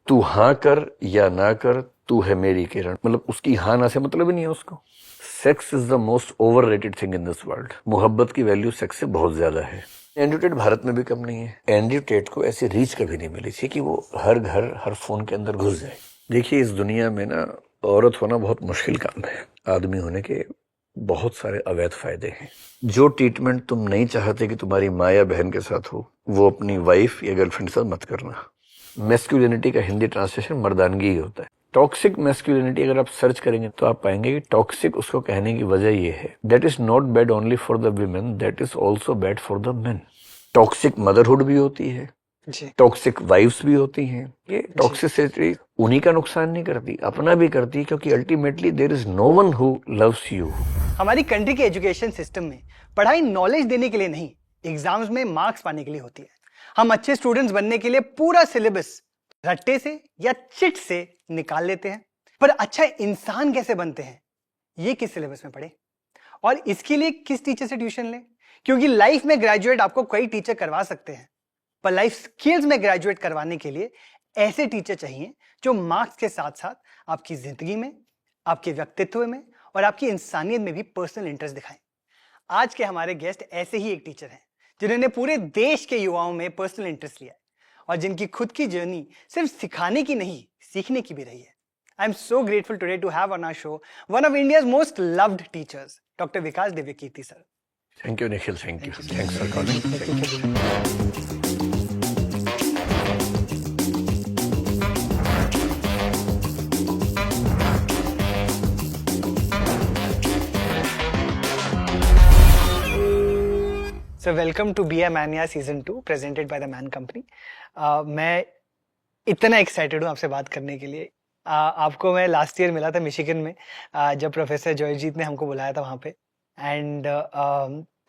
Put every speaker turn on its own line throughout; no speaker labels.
तू हाँ कर या ना कर, तू है मेरी किरण। मतलब उसकी हाँ ना से मतलब ही नहीं है उसको। Sex is the most overrated thing in this world. मोहब्बत की वैल्यू सेक्स से बहुत ज्यादा है। एंड्रयू टेट भारत में भी कम नहीं है। एंड्रयू टेट को ऐसी रीच कभी नहीं मिली थी कि वो हर घर हर फोन के अंदर घुस जाए। देखिए, इस दुनिया में ना औरत होना बहुत मुश्किल काम है। आदमी होने के बहुत सारे अवैध फायदे हैं। जो ट्रीटमेंट तुम नहीं चाहते कि तुम्हारी माँ या बहन के साथ हो, वो अपनी वाइफ या गर्लफ्रेंड के साथ मत करना। मैस्कुलिनिटी का हिंदी ट्रांसलेशन मर्दानगी ही होता है। टॉक्सिक मैस्कुलिनिटी अगर आप सर्च करेंगे तो आप पाएंगे कि टॉक्सिक उसको कहने की वजह ये है, that is not bad only for the women, that is also bad for the main. Toxic motherhood भी होती है, टॉक्सिक वाइफ्स भी होती हैं। ये टॉक्सिसिटी उन्हीं का नुकसान नहीं करती, अपना भी करती है, क्योंकि ultimately there is no one who loves you.
हमारी कंट्री के एजुकेशन सिस्टम में पढ़ाई नॉलेज देने के लिए नहीं, एग्जाम्स में मार्क्स पाने के लिए होती है। हम अच्छे स्टूडेंट्स बनने के लिए पूरा सिलेबस रट्टे से या चिट से निकाल लेते हैं, पर अच्छा इंसान कैसे बनते हैं ये किस सिलेबस में पढ़े और इसके लिए किस टीचर से ट्यूशन लें? क्योंकि लाइफ में ग्रेजुएट आपको कई टीचर करवा सकते हैं, पर लाइफ स्किल्स में ग्रेजुएट करवाने के लिए ऐसे टीचर चाहिए जो मार्क्स के साथ साथ आपकी जिंदगी में, आपके व्यक्तित्व में और आपकी इंसानियत में भी पर्सनल इंटरेस्ट दिखाएं। आज के हमारे गेस्ट ऐसे ही एक टीचर हैं जिन्होंने पूरे देश के युवाओं में पर्सनल इंटरेस्ट लिया है और जिनकी खुद की जर्नी सिर्फ सिखाने की नहीं, सीखने की भी रही है। I am so grateful today to have on our show one of India's most loved teachers, doctor Vikas Divyakirti sir.
Thank you Nikhil, thank you, thanks for calling.
So welcome to Be a Mania Season 2 presented by the Man Company. मैं इतना excited हूँ आपसे बात करने के लिए। आपको मैं लास्ट ईयर मिला था मिशिगन में, जब प्रोफेसर जॉयजीत ने हमको बुलाया था वहाँ पे, एंड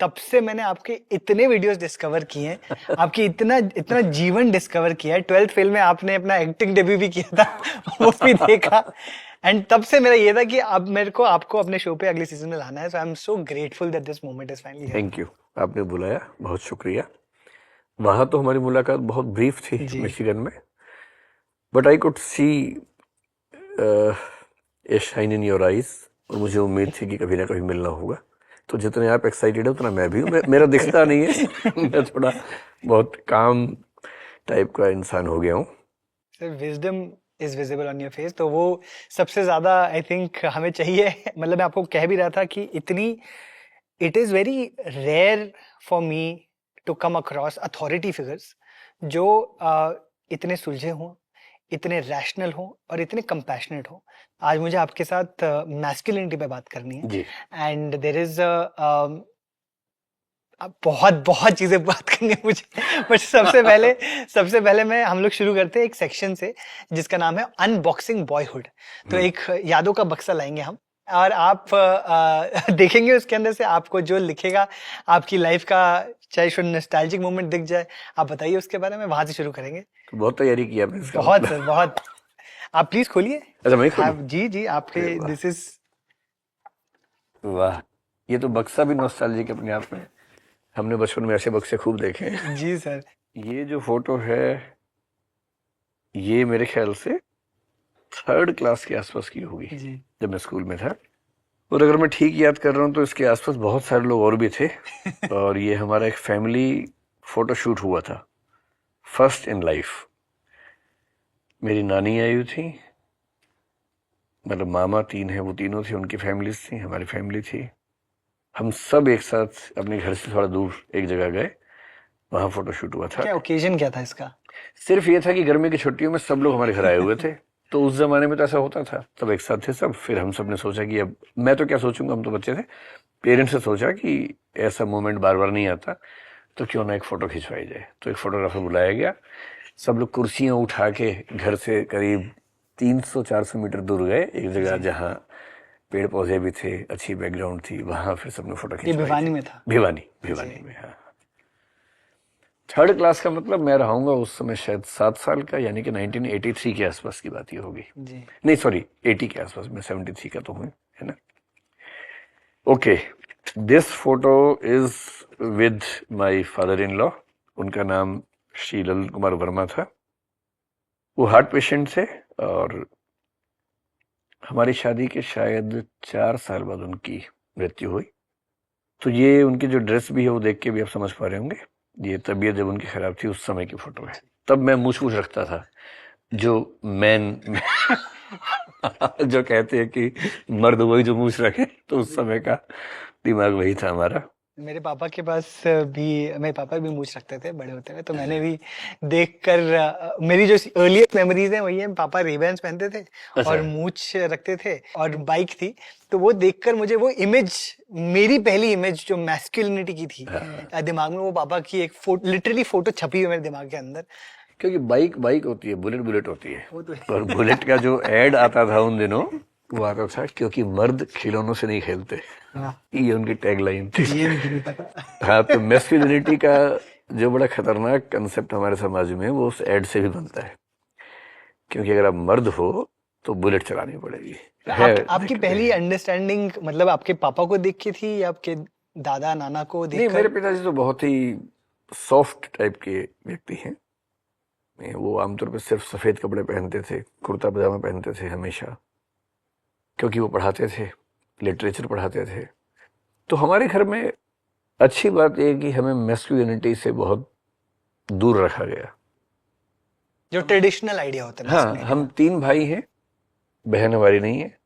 तब से मैंने आपके इतने वीडियोस डिस्कवर किए हैं, आपकी इतना जीवन डिस्कवर किया है। 12th फेल में आपने अपना एक्टिंग डेब्यू भी किया था, वो भी देखा, एंड तब से मेरा ये था कि अब मेरे को आपको अपने शो पे अगले सीजन में लाना है। So I am so grateful that this moment is finally.
Thank you, आपने बुलाया, बहुत शुक्रिया। वहां तो हमारी मुलाकात बहुत ब्रीफ थी मिशिगन में, but I could see A shine in your eyes, और मुझे उम्मीद थी कि कभी ना कभी मिलना होगा। तो जितने आप एक्साइटेड है उतना मैं भी हूँ। मेरा दिखता नहीं है, मैं थोड़ा बहुत काम टाइप का इंसान हो गया हूँ।
Wisdom is visible on your face, तो वो सबसे ज्यादा आई थिंक हमें चाहिए। मतलब मैं आपको कह भी रहा था कि it is very rare for me to come across authority figures जो इतने सुलझे हों, इतने रैशनल हों और इतने कंपैशनेट हों। आज मुझे आपके साथ मैस्कुलिनिटी पे बात करनी है, एंड देयर इज बहुत चीजें बात करनी है मुझे, बट सबसे पहले हम लोग शुरू करते हैं एक सेक्शन से जिसका नाम है अनबॉक्सिंग बॉयहुड। तो एक यादों का बक्सा लाएंगे हम, और आप देखेंगे उसके अंदर से आपको जो लिखेगा आपकी लाइफ का, चाहे शुड नॉस्टैल्जिक मोमेंट दिख जाए, आप बताइए उसके बारे में। वहां से शुरू करेंगे।
तो बहुत तैयारी की आपने इसका?
बहुत सर, बहुत। आप प्लीज खोलिए।
अच्छा, मैं खोलूं?
जी आपके, दिस इज,
वाह, ये तो बक्सा भी नॉस्टैल्जिक अपने आप में। हमने बचपन में ऐसे बक्से खूब देखे हैं।
जी सर।
ये जो फोटो है ये मेरे ख्याल से 3rd क्लास के आसपास की होगी, जब मैं स्कूल में था। और अगर मैं ठीक याद कर रहा हूँ तो इसके आसपास बहुत सारे लोग और भी थे। और ये हमारा एक फैमिली फोटो शूट हुआ था, फर्स्ट इन लाइफ। मेरी नानी आई हुई थी, मतलब मामा 3 हैं, वो तीनों थे, उनकी फैमिलीज थी, हमारी फैमिली थी। हम सब एक साथ अपने घर से थोड़ा दूर एक जगह गए, वहां फोटो शूट हुआ था।
क्या ओकेजन क्या था इसका?
सिर्फ ये था कि गर्मी की छुट्टियों में सब लोग हमारे घर आए हुए थे। तो उस जमाने में तो ऐसा होता था, तब एक साथ थे सब। फिर हम सब ने सोचा कि अब मैं तो क्या सोचूंगा, हम तो बच्चे थे। पेरेंट्स ने सोचा कि ऐसा मोमेंट बार बार नहीं आता, तो क्यों ना एक फोटो खिंचवाई जाए। तो एक फोटोग्राफर बुलाया गया। सब लोग कुर्सियां उठा के घर से करीब 300-400 मीटर दूर गए एक जगह जहाँ पेड़ पौधे भी थे, अच्छी बैकग्राउंड थी, वहां फिर सबने फोटो खिंचवाई।
भिवानी में था?
भिवानी में, हाँ। 3rd क्लास का मतलब मैं रहूंगा उस समय शायद 7 साल का, यानी कि 1983 के आसपास की बात ये होगी। नहीं सॉरी, 80 के आसपास, मैं 73 का तो हूँ, है ना। Okay, this photo is with my father in law. उनका नाम श्री ललित कुमार वर्मा था। वो हार्ट पेशेंट थे और हमारी शादी के शायद 4 साल बाद उनकी मृत्यु हुई। तो ये उनकी जो ड्रेस भी है वो देख के भी आप समझ पा रहे होंगे, ये तबीयत जब उनकी खराब थी उस समय की फोटो है। तब मैं मूछ रखता था, जो मैन जो कहते हैं कि मर्द वही जो मूछ रखे, तो उस समय का दिमाग वही था हमारा।
मेरे पापा के पास भी, मेरे पापा भी मूछ रखते थे बड़े होते हुए, तो मैंने भी देखकर मेरी जो अर्लीस्ट मेमोरीज हैं वही है, पापा रिबन्स पहनते थे और मूछ रखते थे और बाइक थी, तो वो देखकर मुझे वो इमेज, मेरी पहली इमेज जो मैस्कुलिनिटी की थी दिमाग में, वो पापा की एक लिटरली फोटो छपी हुई मेरे दिमाग के अंदर।
क्योंकि बाइक बाइक होती है, बुलेट बुलेट होती है,
वो तो
और बुलेट का जो एड आता था उन दिनों, वो आता था क्योंकि मर्द खिलौनों से नहीं खेलते। ये उनकी टैगलाइन थी।
ये मुझे नहीं पता।
हाँ, तो मैस्कुलिनिटी का जो बड़ा खतरनाक कंसेप्ट हमारे समाज में, वो उस एड से भी बनता है, क्योंकि अगर आप मर्द हो तो बुलेट चलानी पड़ेगी।
आपकी पहली अंडरस्टैंडिंग मतलब आपके पापा को देख के थी या आपके दादा नाना को देख?
नहीं, मेरे पिताजी तो बहुत ही सॉफ्ट टाइप के व्यक्ति हैं। वो आमतौर पर सिर्फ सफेद कपड़े पहनते थे, कुर्ता पजामा पहनते थे हमेशा, क्योंकि वो पढ़ाते थे, लिटरेचर पढ़ाते थे। तो हमारे घर में अच्छी बात यह कि हमें मैस्कुलिनिटी से बहुत दूर रखा गया,
जो ट्रेडिशनल आइडिया होता है।
हाँ, हम 3 भाई हैं, बहन हमारी नहीं है।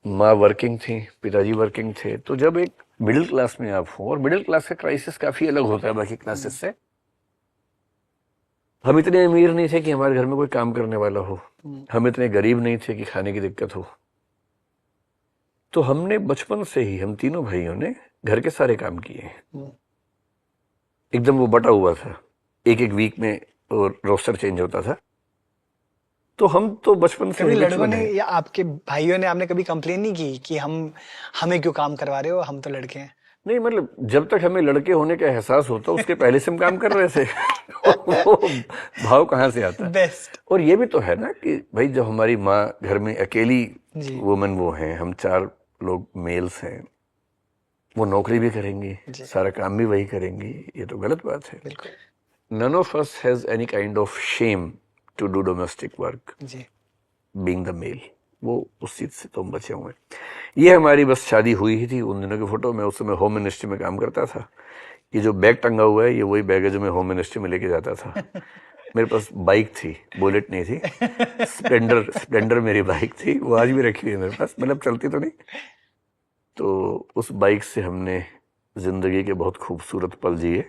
माँ वर्किंग थी, पिताजी वर्किंग थे। तो जब एक मिडिल क्लास में आप हो, और मिडिल क्लास का क्राइसिस काफी अलग होता है बाकी क्लासेस से, हम इतने अमीर नहीं थे कि हमारे घर में कोई काम करने वाला हो, हम इतने गरीब नहीं थे कि खाने की दिक्कत हो। तो हमने बचपन से ही, हम तीनों भाइयों ने घर के सारे काम किए हैं। एकदम वो बटा हुआ था, एक एक वीक में और रोस्टर चेंज होता था। तो हम तो बचपन से
कभी लड़कों ने या आपके भाइयों ने, आपने कभी कंप्लेन नहीं की कि हमें क्यों काम करवा रहे हो, हम तो लड़के हैं?
नहीं, मतलब जब तक हमें लड़के होने का एहसास होता उसके पहले से हम काम कर रहे थे। वो भाव कहाँ से आता?
बेस्ट।
और ये भी तो है ना कि भाई जब हमारी माँ घर में अकेली वुमन वो हैं, हम 4 लोग मेल्स हैं, वो नौकरी भी करेंगी, सारा काम भी वही करेंगी, ये तो गलत बात है। None of us has any kind of shame to do domestic work, being the male. वो उस चीज से तो हम बचे हुए। ये हमारी बस शादी हुई ही थी, उन दिनों की फोटो। मैं उस समय होम मिनिस्ट्री में काम करता था। ये जो बैग टंगा हुआ है, ये वही बैग है जो मैं होम मिनिस्ट्री में लेके जाता था। मेरे पास बाइक थी, बुलेट नहीं थी, स्प्लेंडर मेरी बाइक थी, वो आज भी रखी हुई है मेरे पास, मतलब चलती तो नहीं। तो उस बाइक से हमने जिंदगी के बहुत खूबसूरत पल जिए,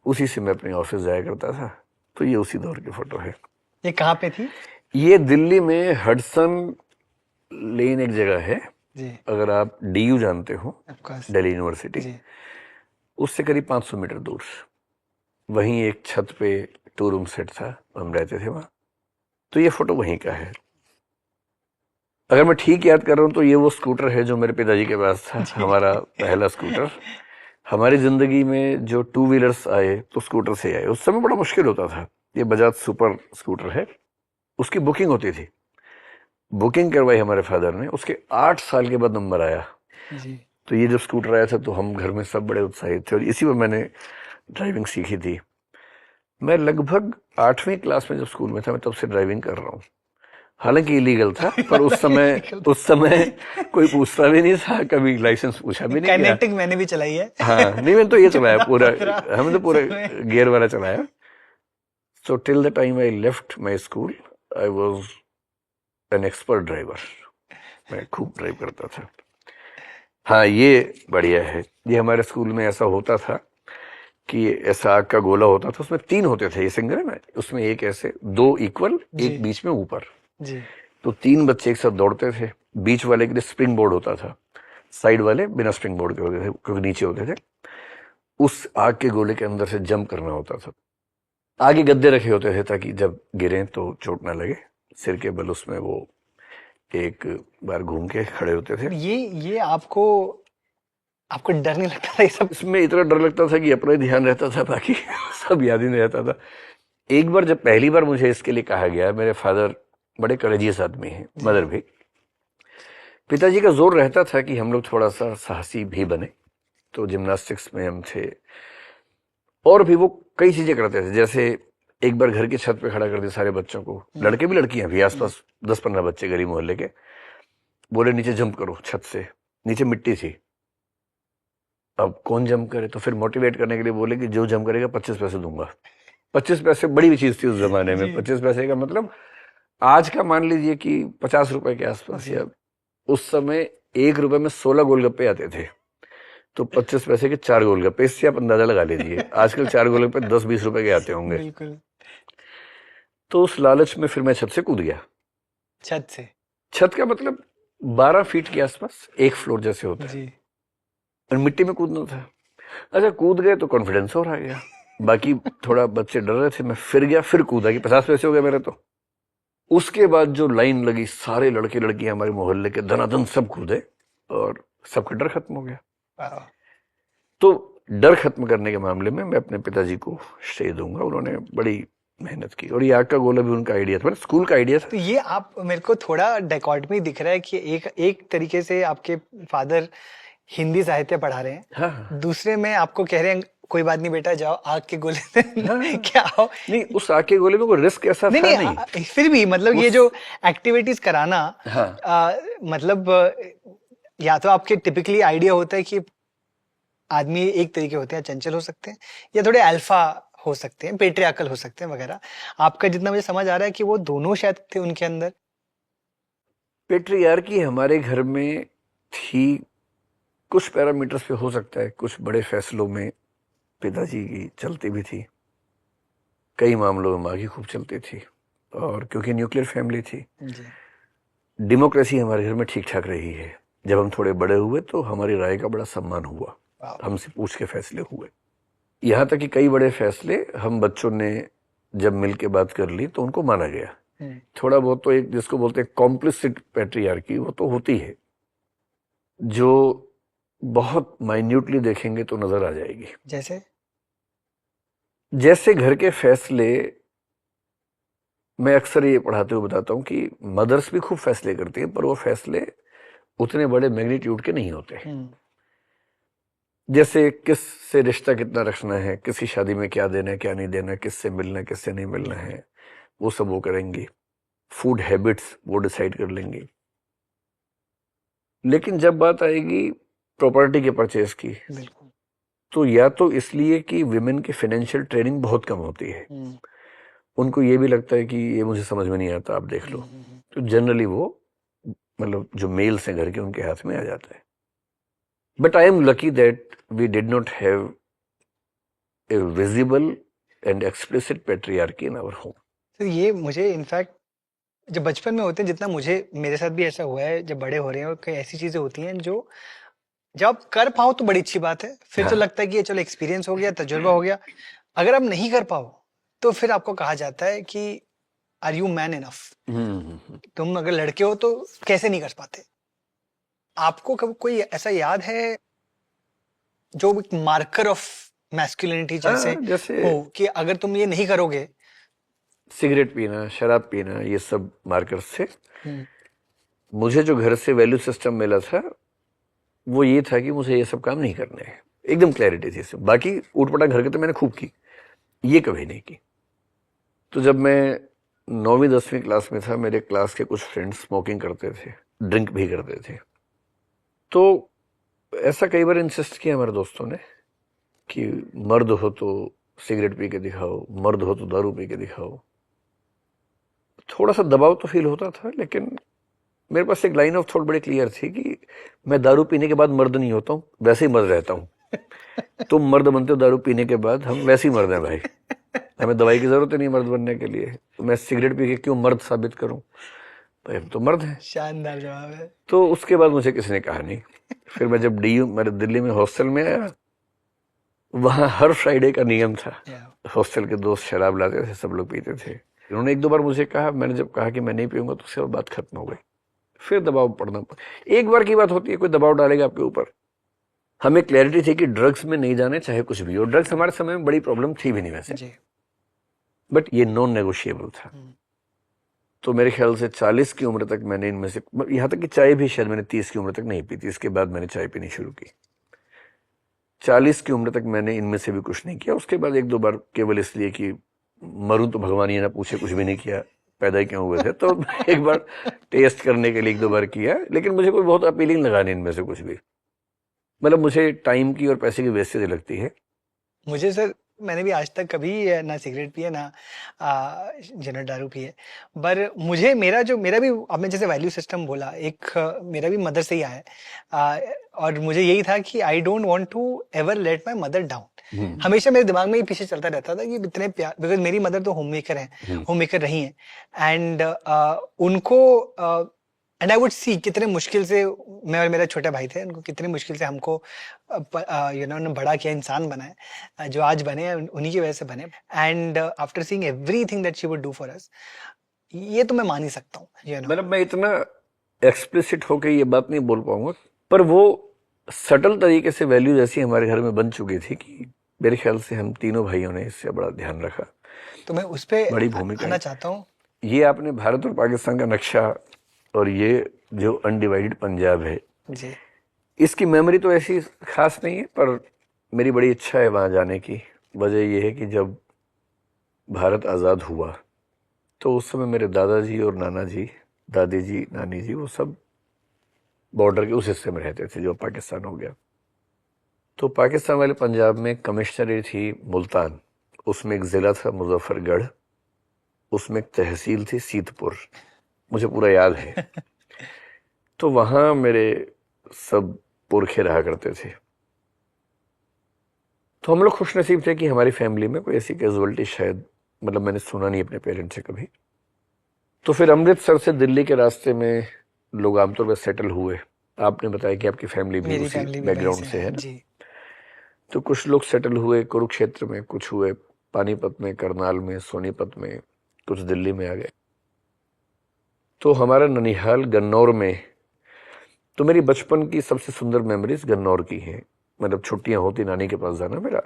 उसी से मैं अपने ऑफिस जाया करता था। तो ये उसी दौर की फोटो है।
ये कहाँ पे थी? ये
दिल्ली में हडसन लेन एक जगह है
जी।
अगर आप DU जानते हो, दिल्ली यूनिवर्सिटी, उससे करीब 500 मीटर दूर वहीं एक छत पे 2 रूम सेट था, हम रहते थे वहां। तो ये फोटो वहीं का है। अगर मैं ठीक याद कर रहा हूं तो ये वो स्कूटर है जो मेरे पिताजी के पास था, हमारा पहला स्कूटर। हमारी जिंदगी में जो 2 व्हीलर्स आए तो स्कूटर से आए। उस समय बड़ा मुश्किल होता था। ये बजाज सुपर स्कूटर है, उसकी बुकिंग होती थी। बुकिंग करवाई हमारे फादर ने, उसके 8 साल के बाद नंबर आया
जी।
तो ये जब स्कूटर आया था तो हम घर में सब बड़े उत्साहित थे, और इसी में मैंने ड्राइविंग सीखी थी। मैं लगभग 8वीं क्लास में जब स्कूल में था, मैं तब से ड्राइविंग कर रहा हूँ। हालांकि इलीगल था, पर उस समय कोई पूछता भी नहीं था, कभी लाइसेंस पूछा भी नहीं।
काइनेटिक मैंने भी चलाई है।
हाँ, नहीं, मैंने तो ये चलाया पूरा, हमने तो पूरा गियर वाला चलाया। So till the time I left my school I was an expert driver. मैं खूब ड्राइव करता था। हाँ, ये बढ़िया है। ये हमारे स्कूल में ऐसा होता था कि ऐसा आग का गोला होता था, उसमें 3 होते थे, ये सिंगल है ना, उसमें एक ऐसे 2 इक्वल, एक बीच में ऊपर। तो 3 बच्चे एक साथ दौड़ते थे। बीच वाले के लिए स्प्रिंग बोर्ड होता था, साइड वाले बिना स्प्रिंग बोर्ड के होते थे क्योंकि नीचे होते थे। उस आग के गोले के अंदर से जंप करना होता था। आगे गद्दे रखे होते थे ताकि जब गिरे तो चोट ना लगे, सिर के बल उसमें वो एक बार घूम के खड़े होते थे।
ये आपको डर नहीं लगता था ये सब?
इसमें इतना डर लगता था कि अपना ही ध्यान रहता था, बाकी सब याद ही नहीं रहता था। एक बार जब पहली बार मुझे इसके लिए कहा गया, मेरे फादर बड़े करेजियस आदमी हैं, मदर भी, पिताजी का जोर रहता था कि हम लोग थोड़ा सा साहसी भी बने। तो जिम्नास्टिक्स में हम थे, और भी वो कई चीजें करते थे। जैसे एक बार घर की छत पे खड़ा कर दिया सारे बच्चों को, लड़के भी लड़कियां भी, आसपास 10-15 बच्चे गली मोहल्ले के, बोले नीचे जंप करो छत से, नीचे मिट्टी थी, अब कौन जंप करे, तो फिर मोटिवेट करने के लिए बोले कि जो जंप करेगा 25 पैसे दूंगा। 25 पैसे बड़ी भी चीज थी उस जमाने में। 25 पैसे का मतलब आज का मान लीजिए कि 50 रुपए के आसपास, या उस समय 1 रुपए में 16 गोलगप्पे आते थे, तो 25 पैसे के 4 गोलगप्पे, इससे आप अंदाजा लगा लीजिए आजकल 4 गोलगप्पे 10-20 रुपए के आते होंगे।
बिल्कुल।
तो उस लालच में फिर मैं छत से कूद गया।
छत से?
छत का मतलब 12 फीट के आसपास, 1 फ्लोर जैसे होता है, और मिट्टी में कूदना था। अच्छा, कूद गए तो कॉन्फिडेंस और आ गया, बाकी थोड़ा बच्चे डर रहे थे, मैं फिर गया, फिर कूदा कि 50 पैसे हो गए मेरे। तो उसके बाद जो लाइन लगी, सारे लड़के लड़कियां हमारे मोहल्ले के धनाधन सब कूदे और सबका डर खत्म हो गया। तो डर खत्म करने के मामले में मैं अपने पिताजी को श्रेय दूंगा, उन्होंने बड़ी मेहनत की, और ये आग का गोला भी उनका आइडिया था, स्कूल का आइडिया था।
तो ये आप, मेरे को थोड़ा डायकॉटमी दिख रहा है कि एक तरीके से आपके फादर हिंदी साहित्य पढ़ा रहे हैं,
हाँ।
दूसरे में आपको कह रहे हैं कोई बात नहीं बेटा, जाओ आग के गोले से क्या हो।
नहीं, उस आग के गोले में कोई रिस्क ऐसा था
नहीं। फिर भी मतलब ये जो एक्टिविटीज कराना,
हाँ।
मतलब या तो आपके टिपिकली आइडिया होता है कि आदमी एक तरीके होते हैं, चंचल हो सकते हैं, या थोड़े अल्फा हो सकते हैं, पेट्रियार्कल हो सकते हैं वगैरह। आपका जितना मुझे समझ आ रहा है कि वो दोनों शायद थे उनके अंदर।
पेट्रियार्की हमारे घर में थी, कुछ पैरामीटर्स पे हो सकता है, कुछ बड़े फैसलों में पिताजी की चलती भी थी, कई मामलों में माँ की खूब चलती थी, और क्योंकि न्यूक्लियर फैमिली थी, डेमोक्रेसी हमारे घर में ठीक ठाक रही है। जब हम थोड़े बड़े हुए तो हमारी राय का बड़ा सम्मान हुआ, हमसे पूछ के फैसले हुए, यहाँ तक कि कई बड़े फैसले हम बच्चों ने जब मिल के बात कर ली तो उनको माना गया। थोड़ा बहुत तो एक जिसको बोलते हैं कॉम्प्लिसिट पैट्रियार्की, वो तो होती है, जो बहुत माइन्यूटली देखेंगे तो नजर आ जाएगी। जैसे घर के फैसले, मैं अक्सर ये पढ़ाते हुए बताता हूं कि मदर्स भी खूब फैसले करती हैं, पर वो फैसले उतने बड़े मैग्नीट्यूड के नहीं होते। जैसे किस से रिश्ता कितना रखना है, किसी शादी में क्या देना है क्या नहीं देना, किससे मिलना है किससे नहीं मिलना है, वो सब वो करेंगी। फूड हैबिट्स वो डिसाइड कर लेंगी। लेकिन जब बात आएगी प्रॉपर्टी के परचेज की, तो या तो इसलिए कि विमेन की फाइनेंशियल ट्रेनिंग बहुत कम होती है, उनको ये भी लगता है कि ये मुझे समझ में नहीं आता, आप देख लो, तो जनरली वो मतलब जो मेल्स हैं घर के, उनके हाथ में आ जाता है। But I am lucky that we did not have a visible and explicit patriarchy in our home.
तो ये मुझे इनफैक्ट जब बचपन में होते हैं, जितना मुझे, मेरे साथ भी ऐसा हुआ है, जब बड़े हो रहे हैं और कई ऐसी चीजें होती हैं जो जब आप कर पाओ तो बड़ी अच्छी बात है, फिर हाँ। तो लगता है कि ये चलो एक्सपीरियंस हो गया, तजुर्बा हो गया। अगर आप नहीं कर पाओ तो फिर आपको कहा जाता है कि आर यू मैन इनफ, तुम अगर लड़के हो तो कैसे नहीं कर पाते। आपको कब कोई ऐसा याद है जो एक मार्कर ऑफ मैस्कुलिनिटी जैसे हो कि अगर तुम ये नहीं करोगे,
सिगरेट पीना, शराब पीना, ये सब मार्कर से मुझे जो घर से वैल्यू सिस्टम मिला था वो ये था कि मुझे ये सब काम नहीं करने हैं, एकदम क्लैरिटी थी इसमें। बाकी ऊटपटांग हरकतें तो मैंने खूब की, ये कभी नहीं की। तो जब मैं 9वीं-10वीं क्लास में था, मेरे क्लास के कुछ फ्रेंड्स स्मोकिंग करते थे, ड्रिंक भी करते थे, तो ऐसा कई बार इंसिस्ट किया हमारे दोस्तों ने कि मर्द हो तो सिगरेट पी के दिखाओ, मर्द हो तो दारू पी के दिखाओ। थोड़ा सा दबाव तो फील होता था, लेकिन मेरे पास एक लाइन ऑफ थॉट बड़ी क्लियर थी कि मैं दारू पीने के बाद मर्द नहीं होता हूँ, वैसे ही मर्द रहता हूँ। तुम मर्द बनते हो दारू पीने के बाद, हम वैसे ही मर्द हैं भाई, हमें दवाई की जरूरत ही नहीं मर्द बनने के लिए। तो मैं सिगरेट पी के क्यों मर्द साबित करूं, भाई हम तो मर्द हैं।
शानदार जवाब है।
तो उसके बाद मुझे किसी ने कहा नहीं। फिर मैं जब मेरे दिल्ली में हॉस्टल में आया, वहां हर फ्राइडे का नियम था, हॉस्टल के दोस्त शराब लाते थे, सब लोग पीते थे। उन्होंने 1-2 बार मुझे कहा, मैंने जब कहा कि मैं नहीं पीऊंगा तो उसके बाद बात खत्म हो गई। फिर दबाव पड़ना, एक बार की बात होती है, कोई दबाव डालेगा आपके ऊपर। हमें क्लैरिटी थी कि ड्रग्स में नहीं जाने, चाहे कुछ भी हो। ड्रग्स हमारे समय में बड़ी प्रॉब्लम थी भी नहीं वैसे, बट ये नॉन नेगोशिएबल था। तो मेरे ख्याल से 40 की उम्र तक मैंने इनमें से, यहां तक कि चाय भी शायद मैंने 30 की उम्र तक नहीं पी थी, इसके बाद मैंने चाय पीनी शुरू की। 40 की उम्र तक मैंने इनमें से भी कुछ नहीं किया। उसके बाद 1-2 बार केवल इसलिए कि मरूं तो भगवान ये ना पूछे, कुछ भी नहीं किया, पैदा ही क्यों हुए थे। तो एक बार टेस्ट करने के लिए 1-2 बार किया, लेकिन मुझे कोई बहुत अपीलिंग लगा नहीं इनमें से कुछ भी। मतलब मुझे टाइम की और पैसे की वेस्टेज लगती है।
मुझे सर, मैंने भी आज तक कभी ना सिगरेट पिए ना जनरल दारू पिए, पर मुझे मेरा भी आपने जैसे वैल्यू सिस्टम बोला, एक मेरा भी मदर से ही आया है, और मुझे यही था कि I don't want to ever let my mother down. हमेशा मेरे दिमाग में ये पीछे चलता रहता था कि इतने प्यार, बिकॉज मेरी मदर तो होम मेकर है, होम मेकर रही हैं, एंड उनको एंड आई वुड सी कितने मुश्किल से, मैं और मेरा छोटा भाई थे, उनको कितनी मुश्किल से हमको उन्होंने बड़ा किया, इंसान बनाया, जो आज बने हैं उन्हीं की वजह से बने। And after seeing everything that she would do for us, ये तो मैं मान ही सकता हूँ,
मतलब मैं इतना एक्सप्लिसिट होकर ये बात नहीं बोल पाऊंगा, पर वो सटल तरीके से वैल्यूज ऐसी हमारे घर में बन चुकी थी कि मेरे ख्याल से हम तीनों भाइयों ने इससे बड़ा ध्यान रखा।
तो मैं उस पर
बड़ी भूमिका
आना चाहता हूँ।
ये आपने भारत और पाकिस्तान का नक्शा, और ये जो अनडिवाइडेड पंजाब है
जी,
इसकी मेमोरी तो ऐसी खास नहीं है, पर मेरी बड़ी इच्छा है वहाँ जाने की। वजह यह है कि जब भारत आज़ाद हुआ तो उस समय मेरे दादाजी और नाना जी, दादी जी, नानी जी, वो सब बॉर्डर के उस हिस्से में रहते थे जो पाकिस्तान हो गया। तो पाकिस्तान वाले पंजाब में कमिश्नरी थी मुल्तान, उसमें एक ज़िला था मुजफ्फरगढ़, उसमें एक तहसील थी सीतपुर, मुझे पूरा याद है। तो वहाँ मेरे सब पुरखे रहा करते थे। तो हम लोग खुशनसीब थे कि हमारी फैमिली में कोई ऐसी कैजुअलिटी शायद, मतलब मैंने सुना नहीं अपने पेरेंट्स से कभी। तो फिर अमृतसर से दिल्ली के रास्ते में लोग आमतौर पर सेटल हुए। आपने बताया कि आपकी फैमिली भी उसी बैकग्राउंड से है ना?
जी।
तो कुछ लोग सेटल हुए कुरुक्षेत्र में, कुछ हुए पानीपत में, करनाल में, सोनीपत में, कुछ दिल्ली में आ गए। तो हमारा ननिहाल गन्नौर में, तो मेरी बचपन की सबसे सुंदर मेमोरीज गन्नौर की हैं। मतलब छुट्टियां होती नानी के पास जाना मेरा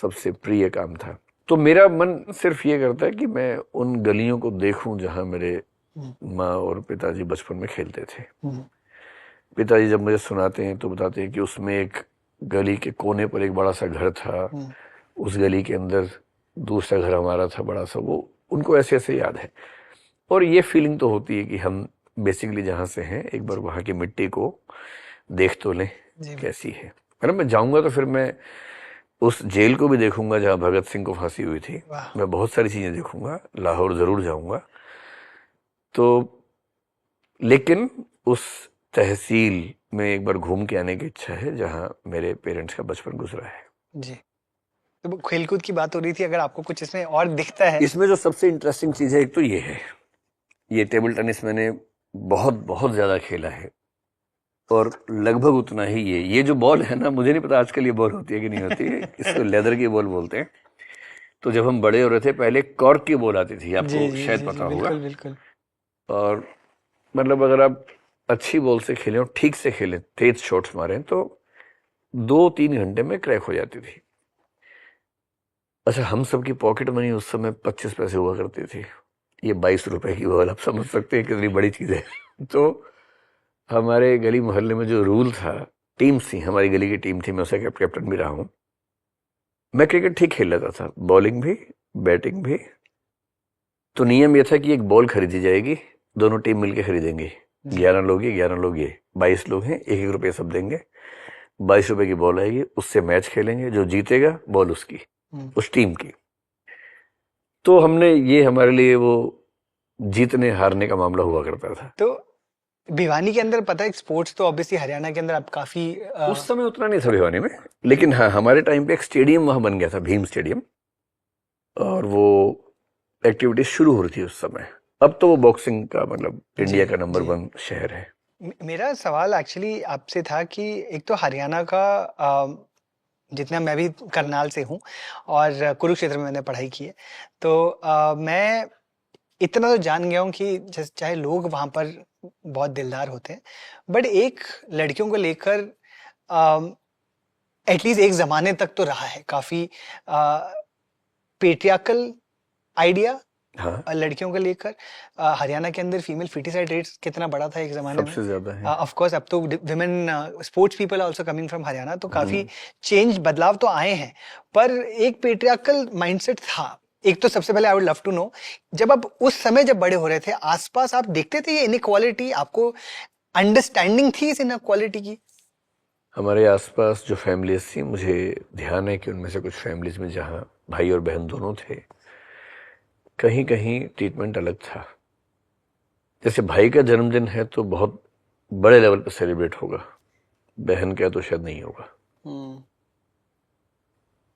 सबसे प्रिय काम था। तो मेरा मन सिर्फ ये करता है कि मैं उन गलियों को देखूं जहां मेरे माँ और पिताजी बचपन में खेलते थे। पिताजी जब मुझे सुनाते हैं तो बताते हैं कि उसमें एक गली के कोने पर एक बड़ा सा घर था, उस गली के अंदर दूसरा घर हमारा था बड़ा सा। वो उनको ऐसे ऐसे याद है। और ये फीलिंग तो होती है कि हम बेसिकली जहाँ से हैं एक बार वहाँ की मिट्टी को देख तो लें कैसी है। अगर मैं जाऊंगा तो फिर मैं उस जेल को भी देखूंगा जहाँ भगत सिंह को फांसी हुई थी। मैं बहुत सारी चीजें देखूंगा, लाहौर जरूर जाऊंगा। तो लेकिन उस तहसील में एक बार घूम के आने की इच्छा है जहाँ मेरे पेरेंट्स का बचपन गुजरा है।
जी, तो खेलकूद की बात हो रही थी, अगर आपको कुछ इसमें और दिखता है?
इसमें जो सबसे इंटरेस्टिंग चीज है एक तो ये है, ये टेबल टेनिस मैंने बहुत बहुत ज्यादा खेला है, और लगभग उतना ही ये जो बॉल है ना, मुझे नहीं पता आजकल ये बॉल होती है कि नहीं होती है, इसको लेदर की बॉल बोलते हैं। तो जब हम बड़े हो रहे थे पहले कॉर्क की बॉल आती थी, आपको शायद पता होगा।
बिल्कुल।
और मतलब अगर आप अच्छी बॉल से खेलें और ठीक से खेलें, तेज शॉट्स मारें, तो 2-3 घंटे में क्रैक हो जाती थी। अच्छा, हम सबकी पॉकेट मनी उस समय 25 पैसे हुआ करती थी। ये 22 रुपए की बॉल, आप समझ सकते हैं कितनी बड़ी चीज है। तो हमारे गली मोहल्ले में जो रूल था, टीम्स थी, हमारी गली की टीम थी, मैं उसका कैप्टन भी रहा हूं। मैं क्रिकेट ठीक खेल लेता था, बॉलिंग भी बैटिंग भी। तो नियम यह था कि एक बॉल खरीदी जाएगी, दोनों टीम मिलकर खरीदेंगे। 11 लोग ये 11 लोग ये, 22 लोग हैं, 1-1 रुपये सब देंगे। 22 रुपए की बॉल आएगी, उससे मैच खेलेंगे, जो जीतेगा बॉल उसकी, उस टीम की। तो हमने ये, हमारे लिए वो जीतने हारने का मामला हुआ करता था।
तो भिवानी के अंदर पता है स्पोर्ट्स तो ऑब्वियसली हरियाणा के अंदर आप काफी
उस समय उतना नहीं था भिवानी में, लेकिन हाँ हमारे टाइम पे एक स्टेडियम वहां बन गया था, भीम स्टेडियम, और वो एक्टिविटीज शुरू हो रही थी उस समय। अब तो वो बॉक्सिंग का मतलब इंडिया का नंबर 1 शहर है।
मेरा सवाल एक्चुअली आपसे था कि एक तो हरियाणा का जितना, मैं भी करनाल से हूँ और कुरुक्षेत्र में मैंने पढ़ाई की है, तो मैं इतना तो जान गया हूँ कि चाहे लोग वहाँ पर बहुत दिलदार होते हैं, बट एक लड़कियों को लेकर एटलीस्ट एक जमाने तक तो रहा है काफी पेट्रियार्कल आइडिया। हाँ। लड़कियों को लेकर हरियाणा के अंदर फीमेल फिटिसाइड रेट्स कितना बड़ा था एक जमाने में,
सबसे ज्यादा है।
ऑफ कोर्स अब तो women sports people also coming from Haryana, तो काफी चेंज, बदलाव तो आए हैं, पर एक पेट्रियार्कल माइंडसेट था एक तो सबसे पहले I would love to know, जब आप उस समय जब बड़े हो रहे थे आसपास आप देखते थे ये इनइक्वालिटी, आपको अंडरस्टैंडिंग थी इस इनइक्वालिटी की?
हमारे आसपास जो फैमिलीज थी, मुझे ध्यान है कि उनमें से कुछ फैमिलीज में जहाँ भाई और बहन दोनों थे, कहीं कहीं ट्रीटमेंट अलग था। जैसे भाई का जन्मदिन है तो बहुत बड़े लेवल पर सेलिब्रेट होगा, बहन का तो शायद नहीं होगा।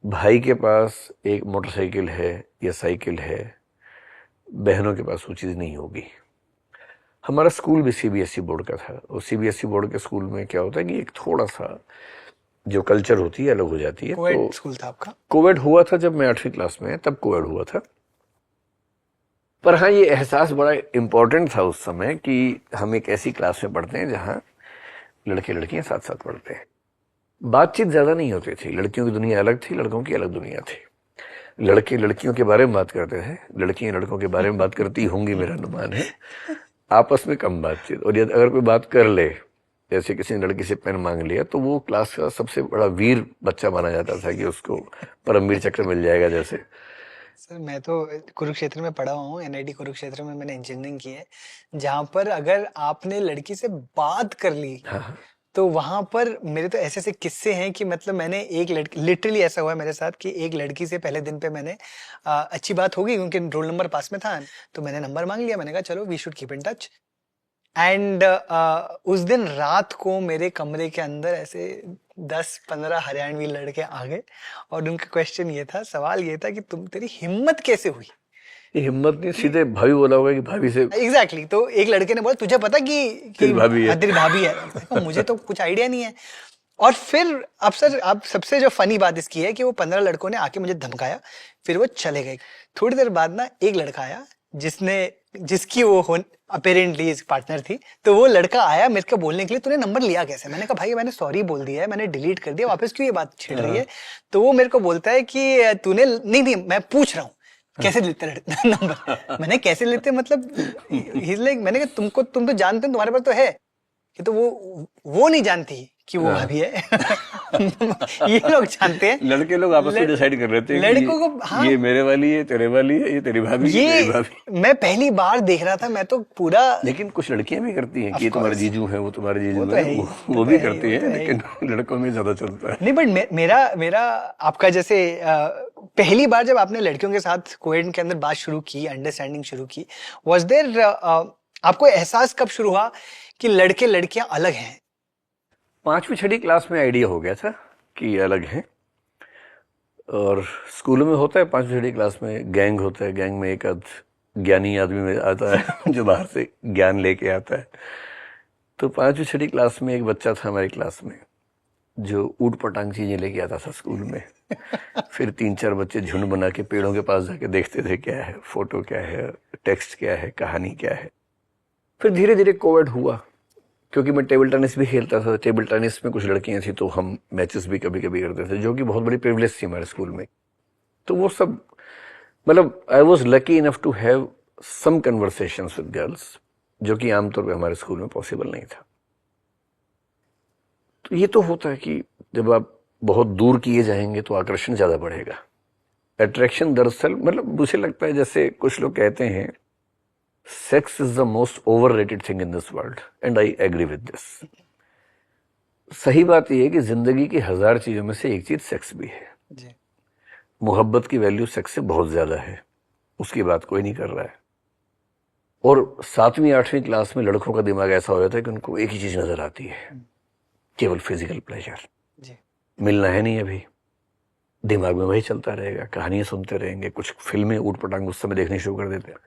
भाई के पास एक मोटरसाइकिल है या साइकिल है, बहनों के पास वो चीज़ नहीं होगी। हमारा स्कूल भी सीबीएसई बोर्ड का था, और सीबीएसई बोर्ड के स्कूल में क्या होता है कि एक थोड़ा सा जो कल्चर होती है अलग हो जाती है।
कोएड स्कूल था आपका?
कोविड हुआ था जब मैं 8वीं क्लास में, तब कोविड हुआ था। पर हाँ, ये एहसास बड़ा इम्पोर्टेंट था उस समय कि हम एक ऐसी क्लास में पढ़ते हैं जहाँ लड़के लड़कियां साथ साथ पढ़ते हैं। बातचीत ज्यादा नहीं होती थी, लड़कियों की दुनिया अलग थी, लड़कों की अलग दुनिया थी। लड़के लड़कियों के बारे में बात करते थे, लड़कियां लड़कों के बारे में बात करती होंगी, मेरा अनुमान है। आपस में कम बातचीत, और यदि अगर कोई बात कर ले, जैसे किसी ने लड़की से पेन मांग लिया, तो वो क्लास का सबसे बड़ा वीर बच्चा माना जाता था कि उसको परमवीर चक्र मिल जाएगा। जैसे
सर मैं तो कुरुक्षेत्र में पढ़ा हूँ, एनआईटी कुरुक्षेत्र में मैंने इंजीनियरिंग की है, जहाँ पर अगर आपने लड़की से बात कर ली तो वहां पर मेरे तो ऐसे ऐसे किस्से हैं कि मतलब मैंने एक लड़की, लिटरली ऐसा हुआ है मेरे साथ कि एक लड़की से पहले दिन पे मैंने अच्छी बात होगी क्योंकि रोल नंबर पास में था, तो मैंने नंबर मांग लिया, मैंने कहा चलो we should keep in touch. And उस दिन रात को मेरे कमरे के अंदर ऐसे 10-15 हरियाणवी लड़के आ गए और उनका क्वेश्चन ये था, सवाल ये था कि तेरी हिम्मत कैसे हुई?
ये हिम्मत नहीं, सीधे भाभी बोला होगा कि भाभी से।
एग्जैक्टली तो एक लड़के ने बोला तुझे पता कि
तेरी भाभी है।
तेरी भाभी है। मुझे तो कुछ आइडिया नहीं है। और फिर अब सर, अब सबसे जो फनी बात इसकी है कि वो 15 लड़कों ने आके मुझे धमकाया, फिर वो चले गए। थोड़ी देर बाद ना एक लड़का आया जिसकी वो अपेरेंटली पार्टनर थी, तो वो लड़का आया मेरे को बोलने के लिए, तूने नंबर लिया कैसे? मैंने कहा भाई मैंने सॉरी बोल दिया है, मैंने डिलीट कर दिया, वापस क्यों ये बात छेड़ रही है? तो वो मेरे को बोलता है कि तूने नहीं, मैं पूछ रहा हूँ कैसे लेते नंबर? मैंने कैसे लेते मतलब, मैंने कहा तुम तो जानते हो, तुम्हारे पास तो है। कि तो वो नहीं जानती कि वो भाभी है। ये लोग जानते हैं,
लड़के लोग आपस में डिसाइड कर लेते हैं
लड़कों को। हाँ,
ये मेरे वाली है, तेरे वाली है, ये तेरी भाभी है, तेरी भाभी।
मैं पहली बार देख रहा था, मैं तो पूरा।
लेकिन कुछ लड़कियां भी करती हैं कि ये तुम्हारे जीजू है, वो तुम्हारे जीजू
तो
है, वो भी करती है, लेकिन लड़कों में ज्यादा चलता है।
नहीं, बट मेरा आपका जैसे पहली बार जब आपने लड़कियों के साथ कोएड के अंदर बात शुरू की, अंडरस्टैंडिंग शुरू की, वाज देयर आपको एहसास कब शुरू हुआ कि लड़के लड़कियां अलग हैं?
5वीं 6वीं क्लास में आइडिया हो गया था कि अलग हैं। और स्कूलों में होता है 5वीं 6वीं क्लास में गैंग होता है, गैंग में एक ज्ञानी आदमी में आता है जो बाहर से ज्ञान लेके आता है। तो 5वीं 6वीं क्लास में एक बच्चा था हमारी क्लास में जो ऊट पटांग चीजें लेके आता था स्कूल में। फिर 3-4 बच्चे झुंड बना के पेड़ों के पास जाके देखते थे क्या है, फोटो क्या है, टेक्स्ट क्या है, कहानी क्या है। फिर धीरे धीरे कोविड हुआ, क्योंकि मैं टेबल टेनिस भी खेलता था। टेबल टेनिस में कुछ लड़कियां थी, तो हम मैचेस भी कभी कभी करते थे, जो कि बहुत बड़ी प्रिविलेज थी हमारे स्कूल में। तो वो सब मतलब I was lucky enough to have some conversations with girls, जो कि आमतौर पे हमारे स्कूल में पॉसिबल नहीं था। तो ये तो होता है कि जब आप बहुत दूर किए जाएंगे तो आकर्षण ज्यादा बढ़ेगा। अट्रैक्शन दरअसल मतलब मुझे लगता है, जैसे कुछ लोग कहते हैं, sex is the most overrated thing in this world, and I agree with this. सही बात यह है कि जिंदगी की 1000 चीजों में से एक चीज सेक्स भी है जी। मोहब्बत की वैल्यू सेक्स से बहुत ज्यादा है, उसकी बात कोई नहीं कर रहा है। और 7वीं 8वीं क्लास में लड़कों का दिमाग ऐसा हो जाता है कि उनको एक ही चीज नजर आती है, केवल फिजिकल प्लेजर। मिलना है नहीं, अभी दिमाग में वही चलता रहेगा, कहानियां सुनते रहेंगे, कुछ फिल्में ऊट पटांग उस समय देखनी शुरू कर देते हैं।